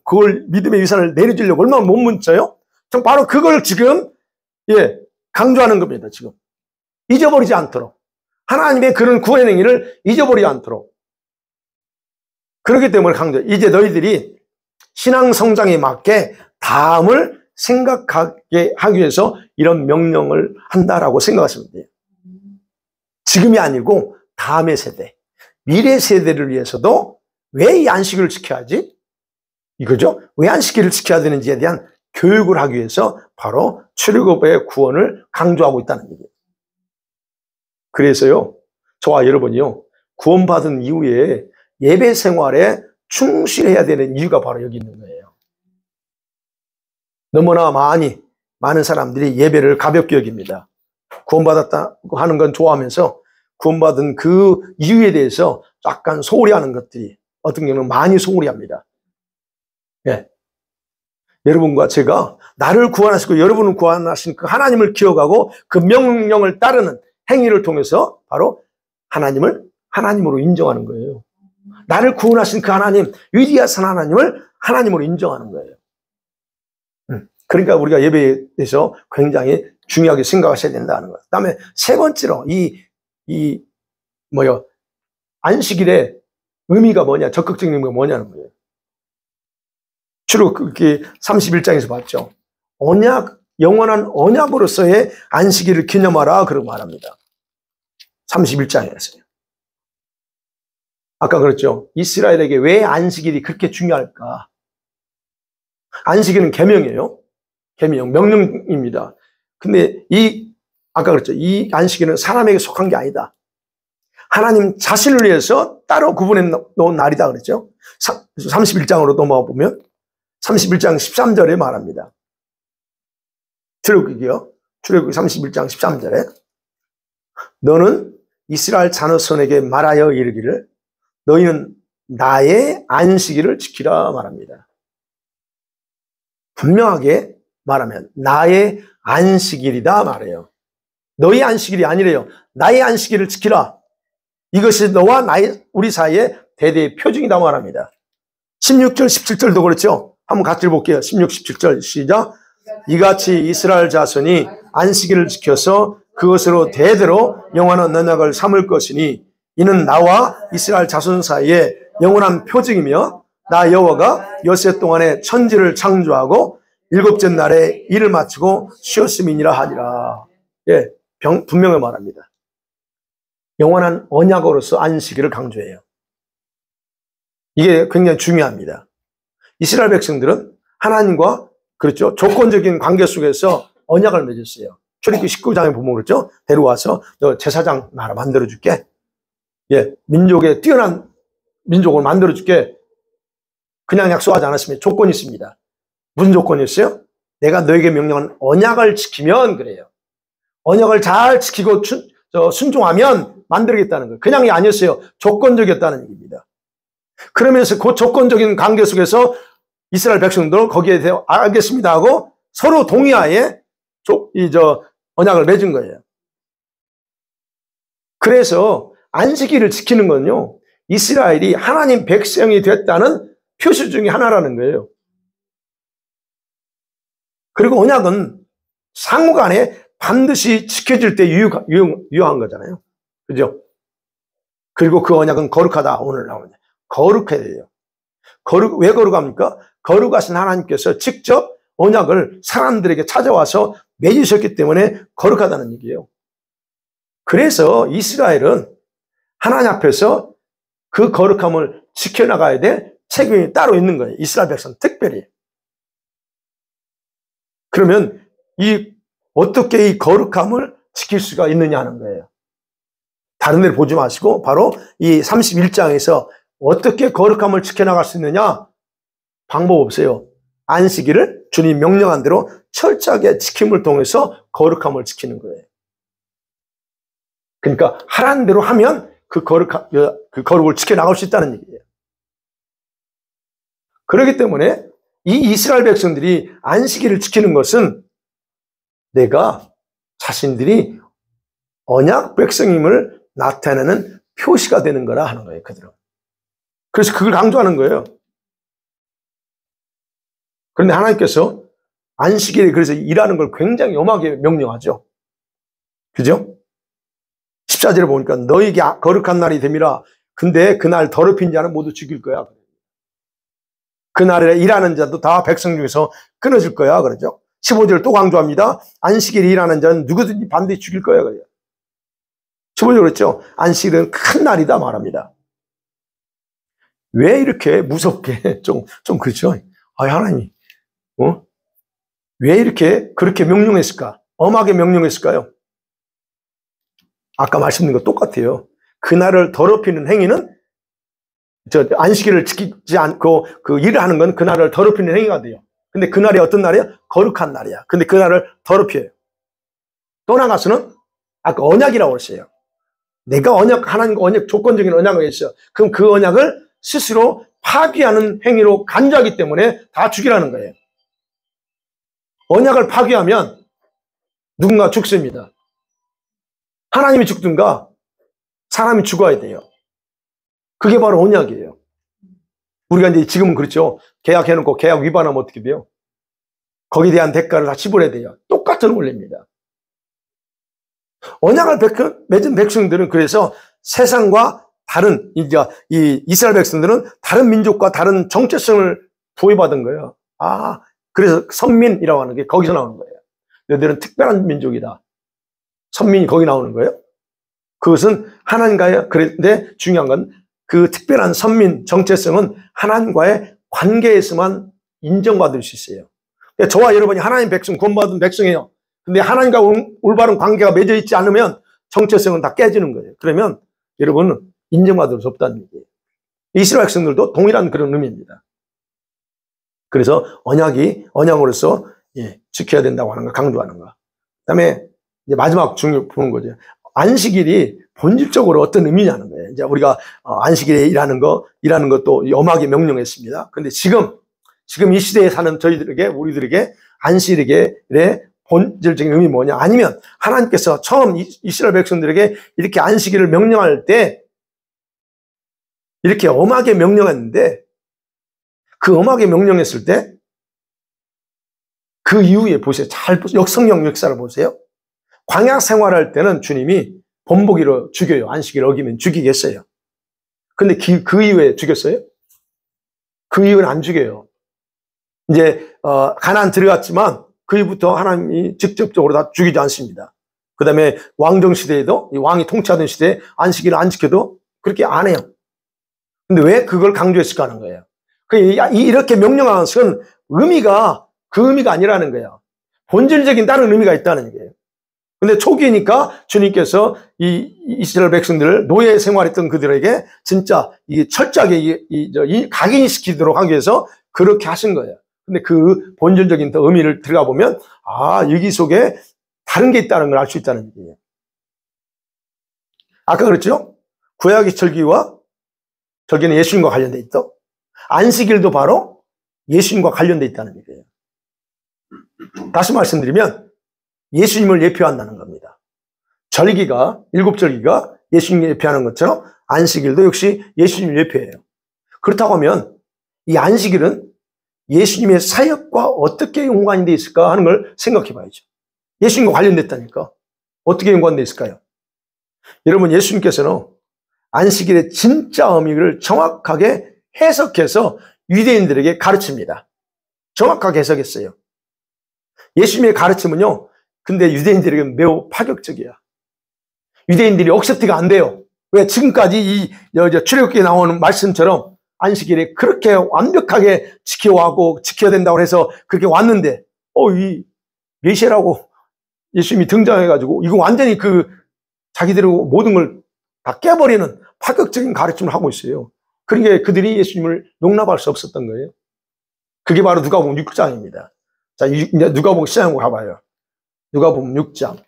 그걸 믿음의 유산을 내려주려고 얼마나 못 뭉쳐요? 전 바로 그걸 지금 강조하는 겁니다. 지금 잊어버리지 않도록, 하나님의 그런 구원 행위를 잊어버리지 않도록. 그렇기 때문에 강조. 이제 너희들이 신앙 성장에 맞게 다음을 생각하게 하기 위해서 이런 명령을 한다라고 생각하시면 돼요. 지금이 아니고 다음의 세대, 미래 세대를 위해서도 왜 이 안식일을 지켜야지? 이거죠? 왜 안식일을 지켜야 되는지에 대한 교육을 하기 위해서 바로 출애굽의 구원을 강조하고 있다는 얘기예요. 그래서요, 저와 여러분이요, 구원받은 이후에 예배 생활에 충실해야 되는 이유가 바로 여기 있는 거예요. 너무나 많은 사람들이 예배를 가볍게 여깁니다. 구원받았다고 하는 건 좋아하면서 구원받은 그 이유에 대해서 약간 소홀히 하는 것들이 어떤 경우는 많이 소홀히 합니다. 여러분과 제가 나를 구원하시고 여러분을 구원하신 그 하나님을 기억하고 그 명령을 따르는 행위를 통해서 바로 하나님을 하나님으로 인정하는 거예요. 나를 구원하신 그 하나님, 위대하신 하나님을 하나님으로 인정하는 거예요. 그러니까 우리가 예배에 대해서 굉장히 중요하게 생각하셔야 된다는 거예요. 그다음에 세 번째로 안식일의 의미가 뭐냐, 적극적인 의미가 뭐냐는 거예요. 출애굽기 31장에서 봤죠. 영원한 언약으로서의 안식일을 기념하라, 그러고 말합니다. 31장에서요. 아까 그랬죠. 이스라엘에게 왜 안식일이 그렇게 중요할까? 안식일은 계명이에요. 계명, 명령입니다. 근데 아까 그랬죠. 이 안식일은 사람에게 속한 게 아니다. 하나님 자신을 위해서 따로 구분해 놓은 날이다 그랬죠. 31장으로 넘어가 보면 31장 13절에 말합니다. 출애굽기요. 출애굽기 31장 13절에 너는 이스라엘 자손에게 말하여 이르기를 너희는 나의 안식일을 지키라 말합니다. 분명하게 말하면 나의 안식일이다 말해요. 너희 안식일이 아니래요. 나의 안식일을 지키라. 이것이 너와 우리 사이의 대대의 표징이다 말합니다. 16절 17절도 그렇죠. 한번 같이 볼게요. 16, 17절 시작. 이같이 이스라엘 자손이 안식일을 지켜서 그것으로 대대로 영원한 언약을 삼을 것이니 이는 나와 이스라엘 자손 사이에 영원한 표징이며 나 여호와가 엿새 동안에 천지를 창조하고 일곱째 날에 일을 마치고 쉬었음이니라 하니라. 예, 분명히 말합니다. 영원한 언약으로서 안식일을 강조해요. 이게 굉장히 중요합니다. 이스라엘 백성들은 하나님과 그렇죠. 조건적인 관계 속에서 언약을 맺었어요. 출애굽기 19장에 보면 그렇죠. 데려와서 너 제사장 나라 만들어줄게. 예, 민족의 뛰어난 민족을 만들어줄게. 그냥 약속하지 않았습니다. 조건이 있습니다. 무슨 조건이었어요? 내가 너에게 명령한 언약을 지키면 그래요. 언약을 잘 지키고 순종하면 만들겠다는 거예요. 그냥이 아니었어요. 조건적이었다는 얘기입니다. 그러면서 그 조건적인 관계 속에서 이스라엘 백성들 거기에 대해 알겠습니다 하고 서로 동의하에 언약을 맺은 거예요. 그래서 안식일을 지키는 건요, 이스라엘이 하나님 백성이 됐다는 표시 중에 하나라는 거예요. 그리고 언약은 상호간에 반드시 지켜질 때 유효한 거잖아요. 그죠? 그리고 그 언약은 거룩하다. 오늘 나오는데. 거룩해야 돼요. 왜 거룩합니까? 거룩하신 하나님께서 직접 언약을 사람들에게 찾아와서 맺으셨기 때문에 거룩하다는 얘기예요. 그래서 이스라엘은 하나님 앞에서 그 거룩함을 지켜나가야 될 책임이 따로 있는 거예요. 이스라엘 백성 특별히. 그러면 어떻게 이 거룩함을 지킬 수가 있느냐 하는 거예요. 다른 데를 보지 마시고 바로 이 31장에서 어떻게 거룩함을 지켜나갈 수 있느냐? 방법 없어요. 안식일을 주님 명령한 대로 철저하게 지킴을 통해서 거룩함을 지키는 거예요. 그러니까 하라는 대로 하면 그 거룩을 지켜나갈 수 있다는 얘기예요. 그렇기 때문에 이 이스라엘 백성들이 안식일을 지키는 것은 내가 자신들이 언약 백성임을 나타내는 표시가 되는 거라 하는 거예요. 그들은. 그래서 그걸 강조하는 거예요. 그런데 하나님께서 안식일에 그래서 일하는 걸 굉장히 엄하게 명령하죠. 그죠? 14절에 보니까 너에게 거룩한 날이 됨이라. 근데 그날 더럽힌 자는 모두 죽일 거야. 그날에 일하는 자도 다 백성 중에서 끊어질 거야. 그러죠. 15절 또 강조합니다. 안식일에 일하는 자는 누구든지 반드시 죽일 거야. 그래요. 15절 그랬죠. 안식일은 큰 날이다 말합니다. 왜 이렇게 무섭게 좀 그렇죠. 하나님, 왜 이렇게 그렇게 명령했을까? 엄하게 명령했을까요? 아까 말씀드린 거 똑같아요. 그날을 더럽히는 행위는 안식일을 지키지 않고 그 일을 하는 건 그날을 더럽히는 행위가 돼요. 근데 그날이 어떤 날이야? 거룩한 날이야. 근데 그날을 더럽혀요. 또 나가서는 아까 언약이라고 했어요. 내가 하나님과 언약, 조건적인 언약을 했어. 그럼 그 언약을 스스로 파기하는 행위로 간주하기 때문에 다 죽이라는 거예요. 언약을 파기하면 누군가 죽습니다. 하나님이 죽든가 사람이 죽어야 돼요. 그게 바로 언약이에요. 우리가 이제 지금은 그렇죠. 계약해놓고 계약 위반하면 어떻게 돼요? 거기에 대한 대가를 다 지불해야 돼요. 똑같은 원리입니다. 언약을 맺은 백성들은 그래서 세상과 다른 이 이스라엘 백성들은 다른 민족과 다른 정체성을 부여받은 거예요. 그래서 선민이라고 하는 게 거기서 나오는 거예요. 너희들은 특별한 민족이다. 선민이 거기 나오는 거예요. 그것은 하나님과의, 그런데 중요한 건 그 특별한 선민 정체성은 하나님과의 관계에서만 인정받을 수 있어요. 그러니까 저와 여러분이 하나님 백성, 구원받은 백성이에요. 근데 하나님과 올바른 관계가 맺어 있지 않으면 정체성은 다 깨지는 거예요. 그러면 여러분은 인정받을 수 없다는 얘기예요. 이스라엘 백성들도 동일한 그런 의미입니다. 그래서 언약으로서 지켜야 된다고 하는 거, 강조하는 거. 그다음에 이제 마지막 중요 보는 거죠. 안식일이 본질적으로 어떤 의미냐는 거예요. 이제 우리가 안식일에 일하는 것도 엄하게 명령했습니다. 그런데 지금 이 시대에 사는 우리들에게 안식일의 본질적인 의미 뭐냐? 아니면 하나님께서 처음 이스라엘 백성들에게 이렇게 안식일을 명령할 때 이렇게 엄하게 명령했는데 그 엄하게 명령했을 때 그 이후에 보세요. 성경 역사를 보세요. 광야 생활할 때는 주님이 본보기로 죽여요. 안식일 어기면 죽이겠어요. 근데 그 이후에 죽였어요? 그 이후는 안 죽여요. 이제 가나안 들어갔지만 그 이후부터 하나님이 직접적으로 다 죽이지 않습니다. 그 다음에 왕정 시대에도 이 왕이 통치하던 시대에 안식일을 안 지켜도 그렇게 안 해요. 근데 왜 그걸 강조했을까 하는 거예요. 이렇게 명령하는 것은 그 의미가 아니라는 거예요. 본질적인 다른 의미가 있다는 거예요. 근데 초기니까 주님께서 이 이스라엘 백성들을 노예 생활했던 그들에게 진짜 이게 철저하게 각인시키도록 하기 위해서 그렇게 하신 거예요. 근데 그 본질적인 의미를 들어가 보면 여기 속에 다른 게 있다는 걸 알 수 있다는 얘기예요. 아까 그랬죠? 구약의 절기는 예수님과 관련돼 있다. 안식일도 바로 예수님과 관련돼 있다는 얘기예요. 다시 말씀드리면 예수님을 예표한다는 겁니다. 일곱 절기가 예수님을 예표하는 것처럼 안식일도 역시 예수님을 예표해요. 그렇다고 하면 이 안식일은 예수님의 사역과 어떻게 연관이 되어 있을까 하는 걸 생각해 봐야죠. 예수님과 관련됐다니까. 어떻게 연관되어 있을까요? 여러분, 예수님께서는 안식일의 진짜 의미를 정확하게 해석해서 유대인들에게 가르칩니다. 정확하게 해석했어요. 예수님의 가르침은요, 근데 유대인들에게 매우 파격적이야. 유대인들이 억셉트가 안 돼요. 왜? 지금까지 출애굽기에 나오는 말씀처럼 안식일에 그렇게 완벽하게 지켜야 된다고 해서 그렇게 왔는데, 이 메시아라고 예수님이 등장해가지고, 이거 완전히 자기들의 모든 걸 다 깨버리는 파격적인 가르침을 하고 있어요. 그러니까 그들이 예수님을 용납할 수 없었던 거예요. 그게 바로 누가복음 6장입니다. 자, 이제 누가복음 시작으로 가봐요. 누가복음 6장.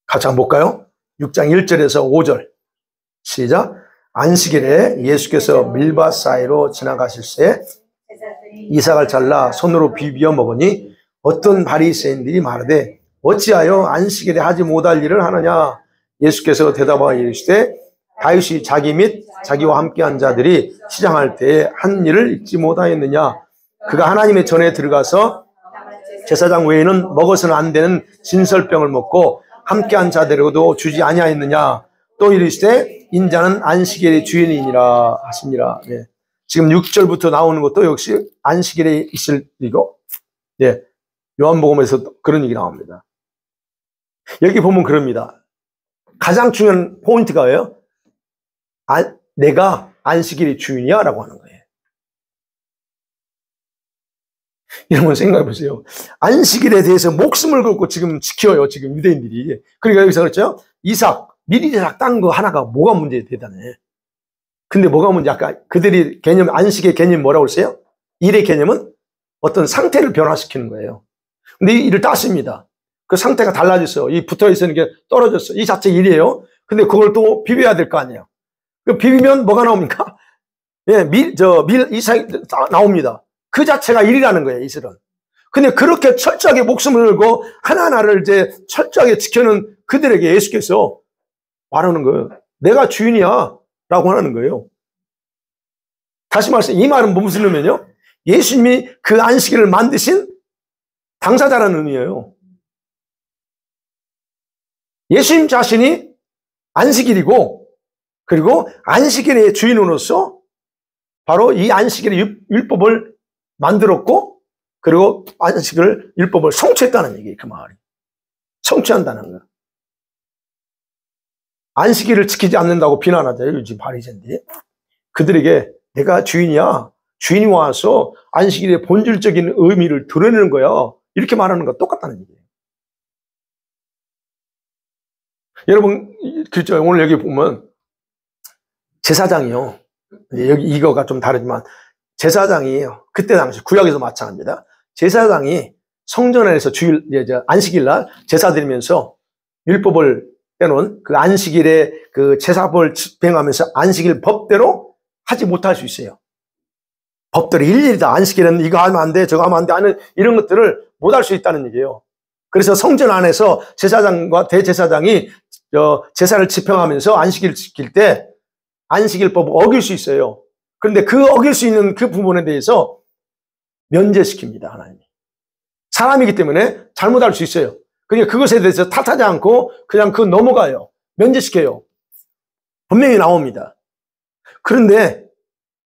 같이 한번 볼까요? 6장 1절에서 5절. 시작. 안식일에 예수께서 밀밭 사이로 지나가실 때 이삭을 잘라 손으로 비비어 먹으니 어떤 바리새인들이 말하되 어찌하여 안식일에 하지 못할 일을 하느냐? 예수께서 대답하여 이르시되 다윗이 자기 및 자기와 함께한 자들이 시장할 때에 한 일을 잊지 못하였느냐? 그가 하나님의 전에 들어가서 제사장 외에는 먹어서는 안 되는 진설병을 먹고 함께한 자들에게도 주지 아니하였느냐? 또 이르시되 인자는 안식일의 주인이니라 하시니라. 네. 지금 6절부터 나오는 것도 역시 안식일에 있을 일이고, 요한복음에서 그런 얘기 나옵니다. 여기 보면 그럽니다. 가장 중요한 포인트가 뭐예요? 내가 안식일의 주인이야? 라고 하는 거예요. 여러분 생각해 보세요. 안식일에 대해서 목숨을 걸고 지금 지켜요. 지금 유대인들이. 그러니까 여기서 그렇죠? 미리이삭 딴 거 하나가 뭐가 문제 대단해. 근데 뭐가 문제? 아까 그들이 안식의 개념 뭐라고 그랬어요? 일의 개념은 어떤 상태를 변화시키는 거예요. 근데 이 일을 땄습니다. 그 상태가 달라졌어요. 이 붙어 있으는 게 떨어졌어요. 이 자체 일이에요. 근데 그걸 또 비벼야 될 거 아니에요. 그 비비면 뭐가 나옵니까? 이삭이 나옵니다. 그 자체가 일이라는 거예요, 이슬은. 근데 그렇게 철저하게 목숨을 걸고 하나하나를 이제 철저하게 지켜는 그들에게 예수께서 말하는 거예요. 내가 주인이야. 라고 하는 거예요. 다시 말해서 이 말은 무슨 의미냐면요. 예수님이 그 안식일을 만드신 당사자라는 의미예요. 예수님 자신이 안식일이고 그리고 안식일의 주인으로서 바로 이 안식일의 율법을 만들었고, 그리고 안식일 율법을 성취했다는 얘기예요. 그 말이. 성취한다는 거예요. 안식일을 지키지 않는다고 비난하잖아요. 요즘 바리새인들이. 그들에게 내가 주인이야. 주인이 와서 안식일의 본질적인 의미를 드러내는 거야. 이렇게 말하는 거 똑같다는 얘기예요. 여러분, 그렇죠. 오늘 여기 보면 제사장이요. 여기 이거가 좀 다르지만 제사장이에요. 그때 당시 구약에서 마찬가지입니다. 제사장이 성전 안에서 주일 안식일 날 제사 드리면서 율법을 떼놓은 그 안식일의 그 제사법을 집행하면서 안식일 법대로 하지 못할 수 있어요. 법대로 일일이 다 안식일은 이거 하면 안 돼, 저거 하면 안 돼 하는 이런 것들을 못 할 수 있다는 얘기예요. 그래서 성전 안에서 제사장과 대제사장이 제사를 집행하면서 안식일을 지킬 때 안식일법을 어길 수 있어요. 그런데 그 어길 수 있는 그 부분에 대해서 면제시킵니다, 하나님이. 사람이기 때문에 잘못할 수 있어요. 그러니까 그것에 대해서 탓하지 않고 그냥 그 넘어가요. 면제시켜요. 분명히 나옵니다. 그런데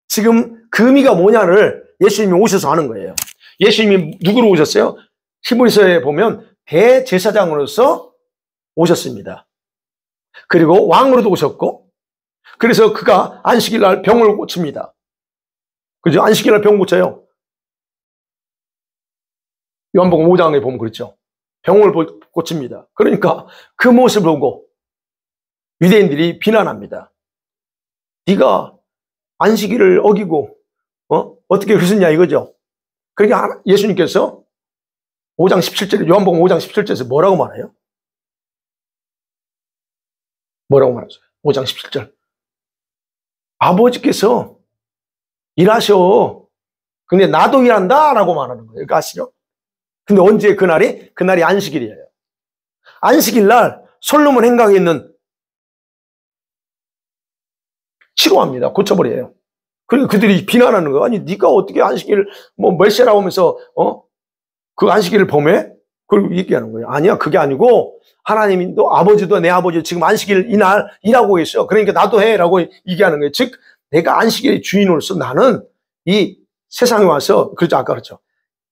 지금 그 의미가 뭐냐를 예수님이 오셔서 하는 거예요. 예수님이 누구로 오셨어요? 히브리서에 보면 대제사장으로서 오셨습니다. 그리고 왕으로도 오셨고, 그래서 그가 안식일 날 병을 고칩니다. 그죠? 안식일 날 병 고쳐요. 요한복음 5장에 보면 그렇죠. 병을 고칩니다. 그러니까 그 모습을 보고 유대인들이 비난합니다. 네가 안식일을 어기고 어떻게 그랬냐 이거죠. 그러니까 예수님께서 5장 17절, 요한복음 5장 17절에서 뭐라고 말해요? 뭐라고 말하죠? 5장 17절. 아버지께서 일하셔. 근데 나도 일한다 라고 말하는 거예요. 그러니까 아시죠? 근데 언제 그날이? 그날이 안식일이에요. 안식일 날 솔로몬 행각에 있는 치료합니다. 고쳐버려요. 그리고 그들이 비난하는 거예요. 아니 네가 어떻게 안식일 멸세라고 하면서 그 안식일을 범해? 그리고 얘기하는 거예요. 아니야, 그게 아니고 하나님이 너 아버지도 내 아버지 지금 안식일 이날 일하고 있어. 그러니까 나도 해라고 얘기하는 거예요. 즉 내가 안식일의 주인으로서 나는 이 세상에 와서, 그렇죠, 아까 그렇죠.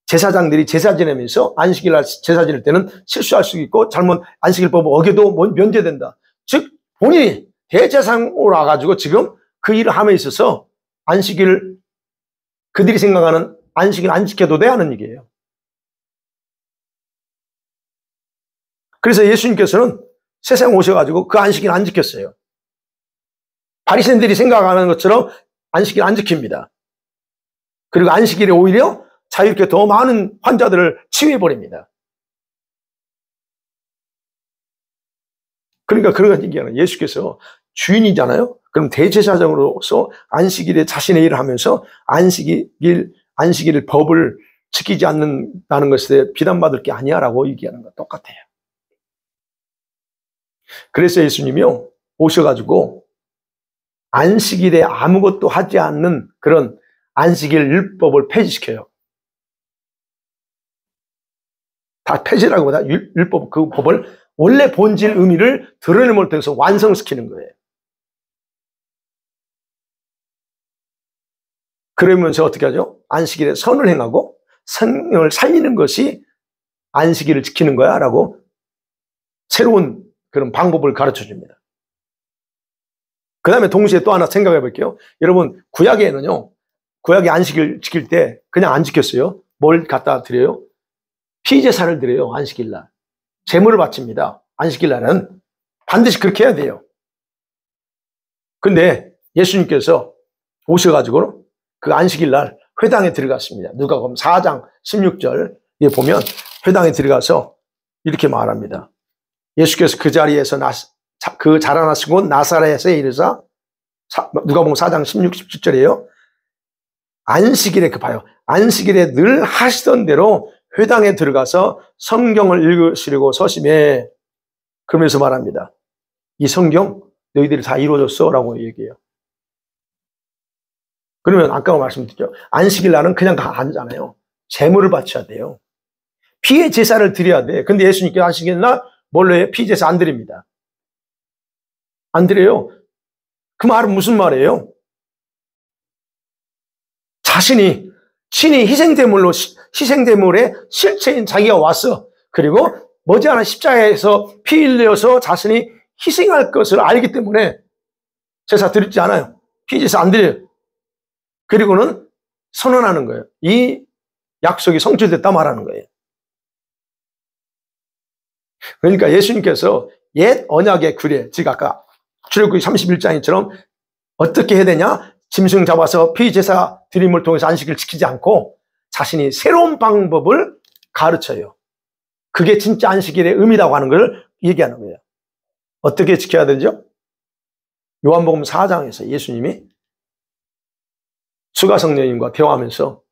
제사장들이 제사 지내면서 안식일 날 제사 지낼 때는 실수할 수 있고 잘못 안식일법을 어겨도 면제된다. 즉 본인이 대제사장으로 와가지고 지금 그 일을 함에 있어서 안식일, 그들이 생각하는 안식일 안 지켜도 돼 하는 얘기예요. 그래서 예수님께서는 세상에 오셔가지고 그 안식일 안 지켰어요. 바리새인들이 생각하는 것처럼 안식일 안 지킵니다. 그리고 안식일에 오히려 자유롭게 더 많은 환자들을 치유해버립니다. 그러니까 그런 얘기하는 예수께서 주인이잖아요. 그럼 대제사장으로서 안식일에 자신의 일을 하면서 안식일 법을 지키지 않는다는 것에 비난받을 게 아니야라고 얘기하는 거 똑같아요. 그래서 예수님이요 오셔가지고 안식일에 아무것도 하지 않는 그런 안식일 율법을 폐지시켜요. 다 폐지라기보다 율법, 그 법을 원래 본질 의미를 드러내는 통해서 완성시키는 거예요. 그러면서 어떻게 하죠? 안식일에 선을 행하고 성령을 살리는 것이 안식일을 지키는 거야 라고 새로운 그런 방법을 가르쳐 줍니다. 그 다음에 동시에 또 하나 생각해 볼게요. 여러분 구약에는요, 구약의 안식일 지킬 때 그냥 안 지켰어요. 뭘 갖다 드려요? 피제사를 드려요. 안식일 날 제물을 바칩니다. 안식일 날은 반드시 그렇게 해야 돼요. 근데 예수님께서 오셔가지고 그 안식일 날 회당에 들어갔습니다. 누가복음 4장 16절에 보면 회당에 들어가서 이렇게 말합니다. 예수께서 그 자리에서 그 자라나신 곳 나사렛에 이르사, 누가복음 4장 16, 17절이에요. 안식일에 봐요. 안식일에 늘 하시던 대로 회당에 들어가서 성경을 읽으시려고 서심해. 그러면서 말합니다. 이 성경 너희들이 다 이루어졌어 라고 얘기해요. 그러면 아까 말씀드렸죠. 안식일 날은 그냥 다 아니잖아요. 제물을 바쳐야 돼요. 피의 제사를 드려야 돼. 근데 예수님께서 안식일 날 뭘로 해요? 피제사 안 드립니다. 안 드려요. 그 말은 무슨 말이에요? 자신이 친히 희생제물의 실체인 자기가 왔어. 그리고 머지않아 십자가에서 피 흘려서 자신이 희생할 것을 알기 때문에 제사 드리지 않아요. 피제사 안 드려요. 그리고는 선언하는 거예요. 이 약속이 성취됐다 말하는 거예요. 그러니까 예수님께서 옛 언약의 규례, 즉 아까 출애굽기 31장처럼 어떻게 해야 되냐? 짐승 잡아서 피제사 드림을 통해서 안식을 지키지 않고 자신이 새로운 방법을 가르쳐요. 그게 진짜 안식일의 의미라고 하는 걸 얘기하는 거예요. 어떻게 지켜야 되죠? 요한복음 4장에서 예수님이 수가성녀님과 대화하면서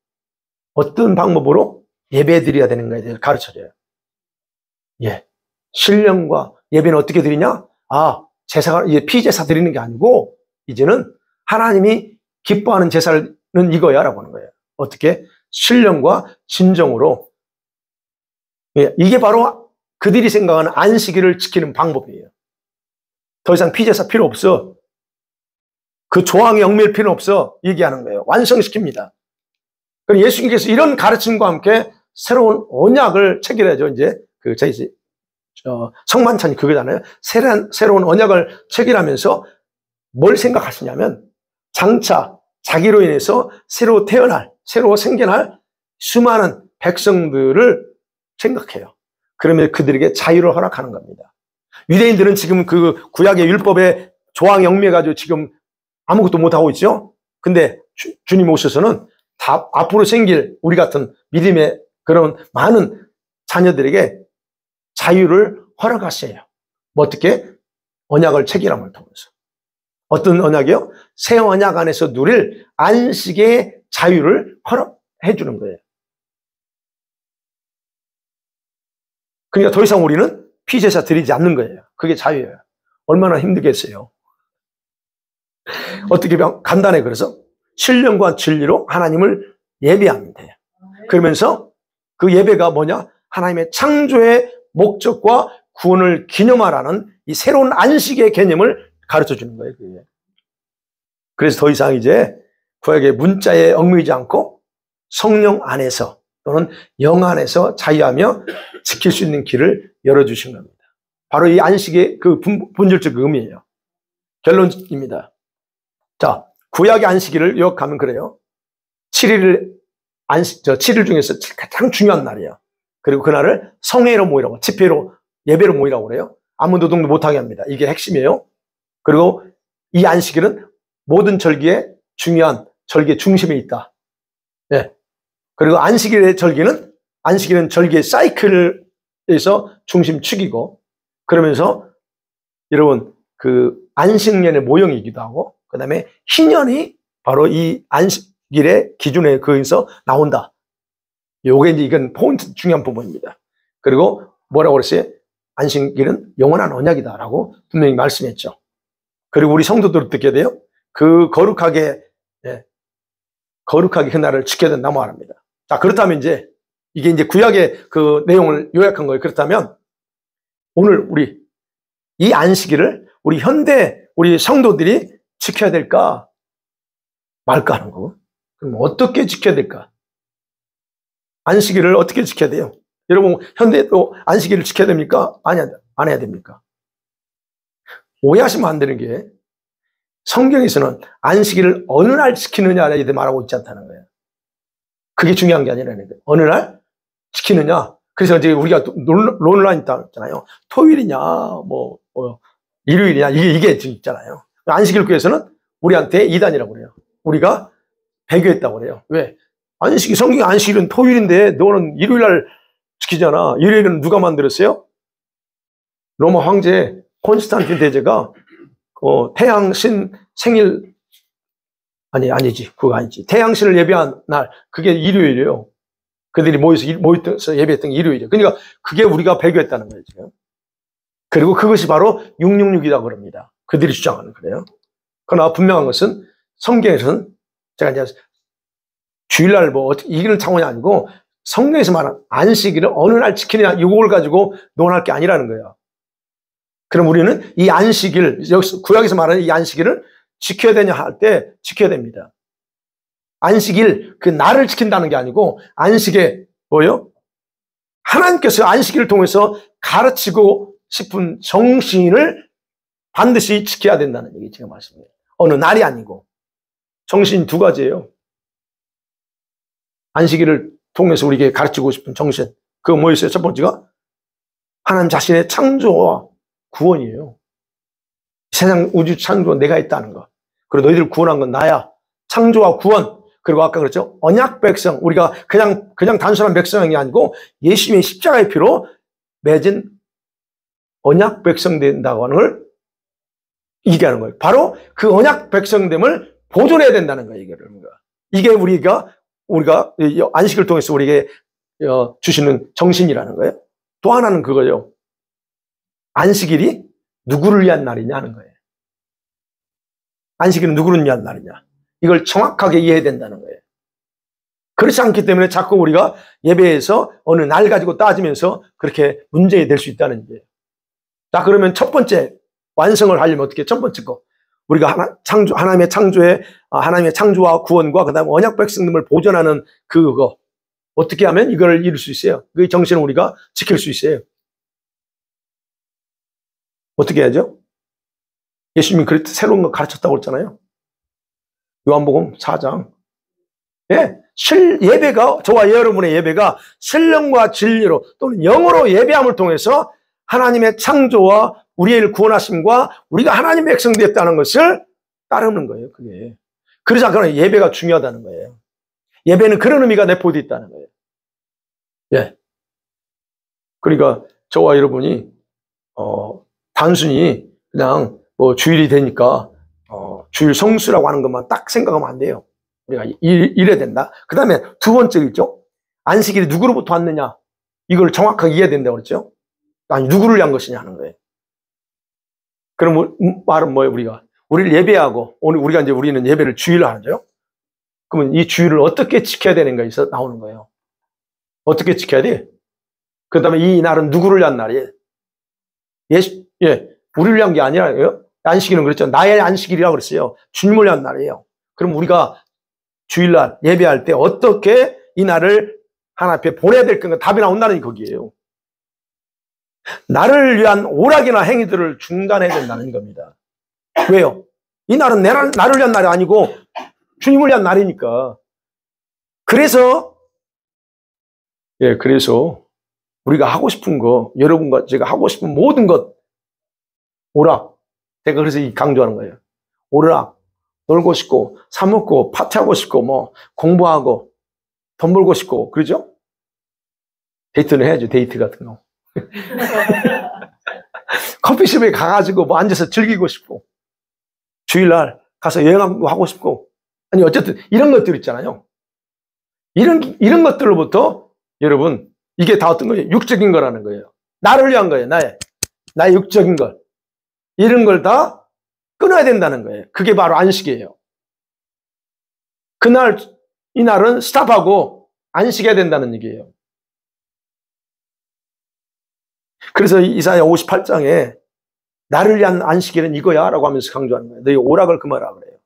어떤 방법으로 예배 드려야 되는가에 대해서 가르쳐줘요. 예. 신령과 예배는 어떻게 드리냐? 제사가, 이제 피제사 드리는 게 아니고, 이제는 하나님이 기뻐하는 제사는 이거야, 라고 하는 거예요. 어떻게? 신령과 진정으로. 예. 이게 바로 그들이 생각하는 안식일을 지키는 방법이에요. 더 이상 피제사 필요 없어. 그 조항에 얽매일 필요 없어. 얘기하는 거예요. 완성시킵니다. 그럼 예수님께서 이런 가르침과 함께 새로운 언약을 체결하죠. 이제, 성만찬이 그거잖아요. 새로운 언약을 체결하면서 뭘 생각하시냐면, 장차 자기로 인해서 새로 생겨날 수많은 백성들을 생각해요. 그러면 그들에게 자유를 허락하는 겁니다. 유대인들은 지금 그 구약의 율법의 조항에 얽매여가지고 지금 아무것도 못하고 있죠. 근데 주님 오셔서는 다 앞으로 생길 우리 같은 믿음의 그런 많은 자녀들에게 자유를 허락하셔요. 뭐 어떻게? 언약을 체결함을 통해서. 어떤 언약이요? 새 언약 안에서 누릴 안식의 자유를 허락해 주는 거예요. 그러니까 더 이상 우리는 피제사 드리지 않는 거예요. 그게 자유예요. 얼마나 힘들겠어요. 어떻게 보면 간단해. 그래서 신령과 진리로 하나님을 예배하면 돼요. 그러면서 그 예배가 뭐냐? 하나님의 창조의 목적과 구원을 기념하라는 이 새로운 안식의 개념을 가르쳐 주는 거예요. 그게. 그래서 더 이상 이제 구약의 문자에 얽매이지 않고 성령 안에서 또는 영 안에서 자유하며 지킬 수 있는 길을 열어주신 겁니다. 바로 이 안식의 그 본질적 의미예요. 결론입니다. 자, 구약의 안식일을 요약하면 그래요. 7일 중에서 가장 중요한 날이에요. 그리고 그날을 성회로 모이라고, 집회로, 예배로 모이라고 그래요. 아무 노동도 못하게 합니다. 이게 핵심이에요. 그리고 이 안식일은 모든 절기의 중요한 절기의 중심에 있다. 예. 그리고 안식일의 절기는 절기의 사이클에서 중심축이고, 그러면서 여러분 그 안식년의 모형이기도 하고, 그 다음에 희년이 바로 이 안식일의 기준에 거기서 나온다. 요게 이제 이건 포인트 중요한 부분입니다. 그리고 뭐라고 그랬어요? 안식일은 영원한 언약이다라고 분명히 말씀했죠. 그리고 우리 성도들 어떻게 돼요? 그 거룩하게 그날을 지켜야 된다고 말합니다. 자, 그렇다면 이제 이게 이제 구약의 그 내용을 요약한 거예요. 그렇다면 오늘 우리 이 안식일을 우리 우리 성도들이 지켜야 될까 말까 하는 거. 그럼 어떻게 지켜야 될까? 안식일을 어떻게 지켜야 돼요? 여러분, 현대도 안식일을 지켜야 됩니까? 안 해야 됩니까? 오해하시면 안 되는 게, 성경에서는 안식일을 어느 날 지키느냐에 대해 말하고 있지 않다는 거예요. 그게 중요한 게 아니라는 거예요. 어느 날 지키느냐. 그래서 이제 우리가 논란이 있잖아요. 토요일이냐, 일요일이냐, 이게 있잖아요. 안식일 교회에서는 우리한테 이단이라고 그래요. 우리가 배교했다고 그래요. 왜? 성경 안식일은 토요일인데 너는 일요일날 지키잖아. 일요일은 누가 만들었어요? 로마 황제 콘스탄틴 대제가 태양신 생일 아니지. 그거 아니지. 태양신을 예배한 날, 그게 일요일이에요. 그들이 모여서 예배했던 게 일요일이에요. 그러니까 그게 우리가 배교했다는 거예요, 지금. 그리고 그것이 바로 666이라고 그럽니다. 그들이 주장하는 거예요. 그러나 분명한 것은 성경에서는 제가 이제 주일날 이기는 차원이 아니고 성경에서 말하는 안식일을 어느 날 지키느냐 이걸 가지고 논할 게 아니라는 거예요. 그럼 우리는 이 안식일, 여기서 구약에서 말하는 이 안식일을 지켜야 되냐 할 때 지켜야 됩니다. 안식일, 그 날을 지킨다는 게 아니고 안식에 뭐요? 하나님께서 안식일을 통해서 가르치고 싶은 정신을 반드시 지켜야 된다는 얘기 제가 말씀드려요. 어느 날이 아니고. 정신 두 가지예요. 안식일을 통해서 우리에게 가르치고 싶은 정신. 그거 뭐였어요? 첫 번째가 하나님 자신의 창조와 구원이에요. 세상 우주 창조 내가 했다는 거. 그리고 너희들 구원한 건 나야. 창조와 구원. 그리고 아까 그랬죠? 언약 백성. 우리가 그냥 단순한 백성이 아니고 예수님의 십자가의 피로 맺은 언약 백성 된다고 하는 걸 얘기하는 거예요. 바로 그 언약 백성됨을 보존해야 된다는 거예요. 이게 우리가 안식을 통해서 우리에게 주시는 정신이라는 거예요. 또 하나는 그거예요. 안식일이 누구를 위한 날이냐는 거예요. 안식일은 누구를 위한 날이냐. 이걸 정확하게 이해해야 된다는 거예요. 그렇지 않기 때문에 자꾸 우리가 예배에서 어느 날 가지고 따지면서 그렇게 문제가 될 수 있다는 거예요. 자, 그러면 첫 번째 완성을 하려면 어떻게? 첫 번째 거. 우리가 하나님의 창조와 구원과 그 다음에 언약 백성됨을 보존하는 그거. 어떻게 하면 이걸 이룰 수 있어요? 그 정신을 우리가 지킬 수 있어요. 어떻게 해야죠? 예수님이 그렇게 새로운 거 가르쳤다고 그랬잖아요. 요한복음 4장. 예, 예배가, 저와 여러분의 예배가 신령과 진리로 또는 영으로 예배함을 통해서 하나님의 창조와 우리를 구원하심과 우리가 하나님의 백성 되었다는 것을 따르는 거예요, 그게. 그러지 않고는 예배가 중요하다는 거예요. 예배는 그런 의미가 내포되어 있다는 거예요. 예. 그러니까 저와 여러분이, 단순히 그냥 뭐 주일이 되니까, 주일 성수라고 하는 것만 딱 생각하면 안 돼요. 우리가 이래야 된다. 그 다음에 두 번째 있죠? 안식일이 누구로부터 왔느냐? 이걸 정확하게 이해해야 된다고 그랬죠? 아니, 누구를 위한 것이냐 하는 거예요. 그럼 말은 뭐예요, 우리가? 우리를 예배하고, 우리는 예배를 주일로 하죠? 그러면 이 주일을 어떻게 지켜야 되는가 해서 나오는 거예요. 어떻게 지켜야 돼? 그 다음에 이 날은 누구를 위한 날이에요? 우리를 위한 게 아니라요. 안식일은 그랬죠. 나의 안식일이라고 그랬어요. 주님을 위한 날이에요. 그럼 우리가 주일날 예배할 때 어떻게 이 날을 하나님 앞에 보내야 될 건가 답이 나온다는 거기에요. 나를 위한 오락이나 행위들을 중단해야 된다는 겁니다. 왜요? 이 날은 나를 위한 날이 아니고 주님을 위한 날이니까. 그래서 우리가 하고 싶은 거, 여러분과 제가 하고 싶은 모든 것, 오락. 제가 그래서 강조하는 거예요. 오락. 놀고 싶고, 사먹고, 파티하고 싶고, 뭐, 공부하고, 돈 벌고 싶고, 그러죠? 데이트는 해야죠, 데이트 같은 거. 커피숍에 가가지고 뭐 앉아서 즐기고 싶고, 주일날 가서 여행도 하고 싶고, 아니, 어쨌든 이런 것들 있잖아요. 이런 것들로부터 여러분, 이게 다 어떤 거예요? 육적인 거라는 거예요. 나를 위한 거예요, 나의 육적인 걸. 이런 걸 다 끊어야 된다는 거예요. 그게 바로 안식이에요. 이 날은 스탑하고 안식해야 된다는 얘기예요. 그래서 이사야 58장에 나를 위한 안식일은 이거야 라고 하면서 강조하는 거예요. 너희 오락을 금하라 그래요.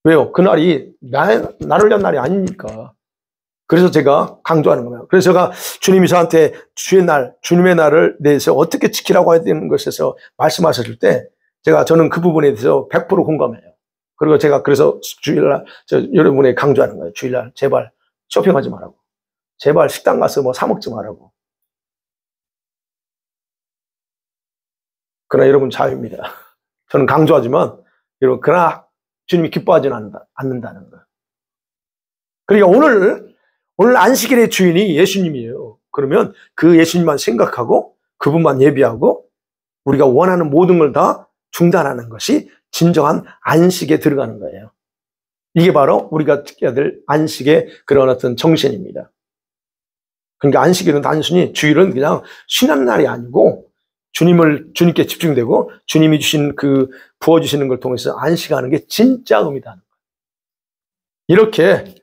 왜요? 그날이 나를 위한 날이 아니니까. 그래서 제가 강조하는 거예요. 그래서 제가 주님이 저한테 주님의 날을 대해서 어떻게 지키라고 해야 되는 것에서 말씀하셨을 때 저는 그 부분에 대해서 100% 공감해요. 그리고 제가 그래서 주일날 여러분에게 강조하는 거예요. 주일날 제발 쇼핑하지 말라고. 제발 식당 가서 뭐 사 먹지 말라고. 그러나 여러분 자유입니다. 저는 강조하지만 여러분 그러나 주님이 기뻐하지는 않는다는 거예요. 그러니까 오늘 안식일의 주인이 예수님이에요. 그러면 그 예수님만 생각하고 그분만 예비하고 우리가 원하는 모든 걸 다 중단하는 것이 진정한 안식에 들어가는 거예요. 이게 바로 우리가 지켜야 될 안식의 그런 어떤 정신입니다. 그러니까 안식일은 단순히 주일은 그냥 쉬는 날이 아니고 주님께 집중되고 주님이 주신 부어주시는 걸 통해서 안식하는 게 진짜 의미다. 하는 거예요. 이렇게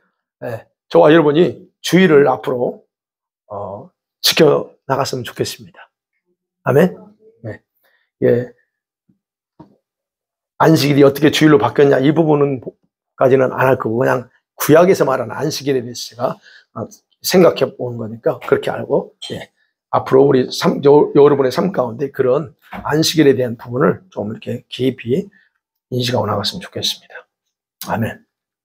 저와 여러분이 주일을 앞으로 지켜나갔으면 좋겠습니다. 아멘? 네. 예. 안식일이 어떻게 주일로 바뀌었냐 이 부분까지는 안 할 거고 그냥 구약에서 말하는 안식일에 대해서 제가 생각해 보는 거니까 그렇게 알고 앞으로 우리 여러분의 삶 가운데 그런 안식일에 대한 부분을 좀 이렇게 깊이 인식하고 나갔으면 좋겠습니다. 아멘.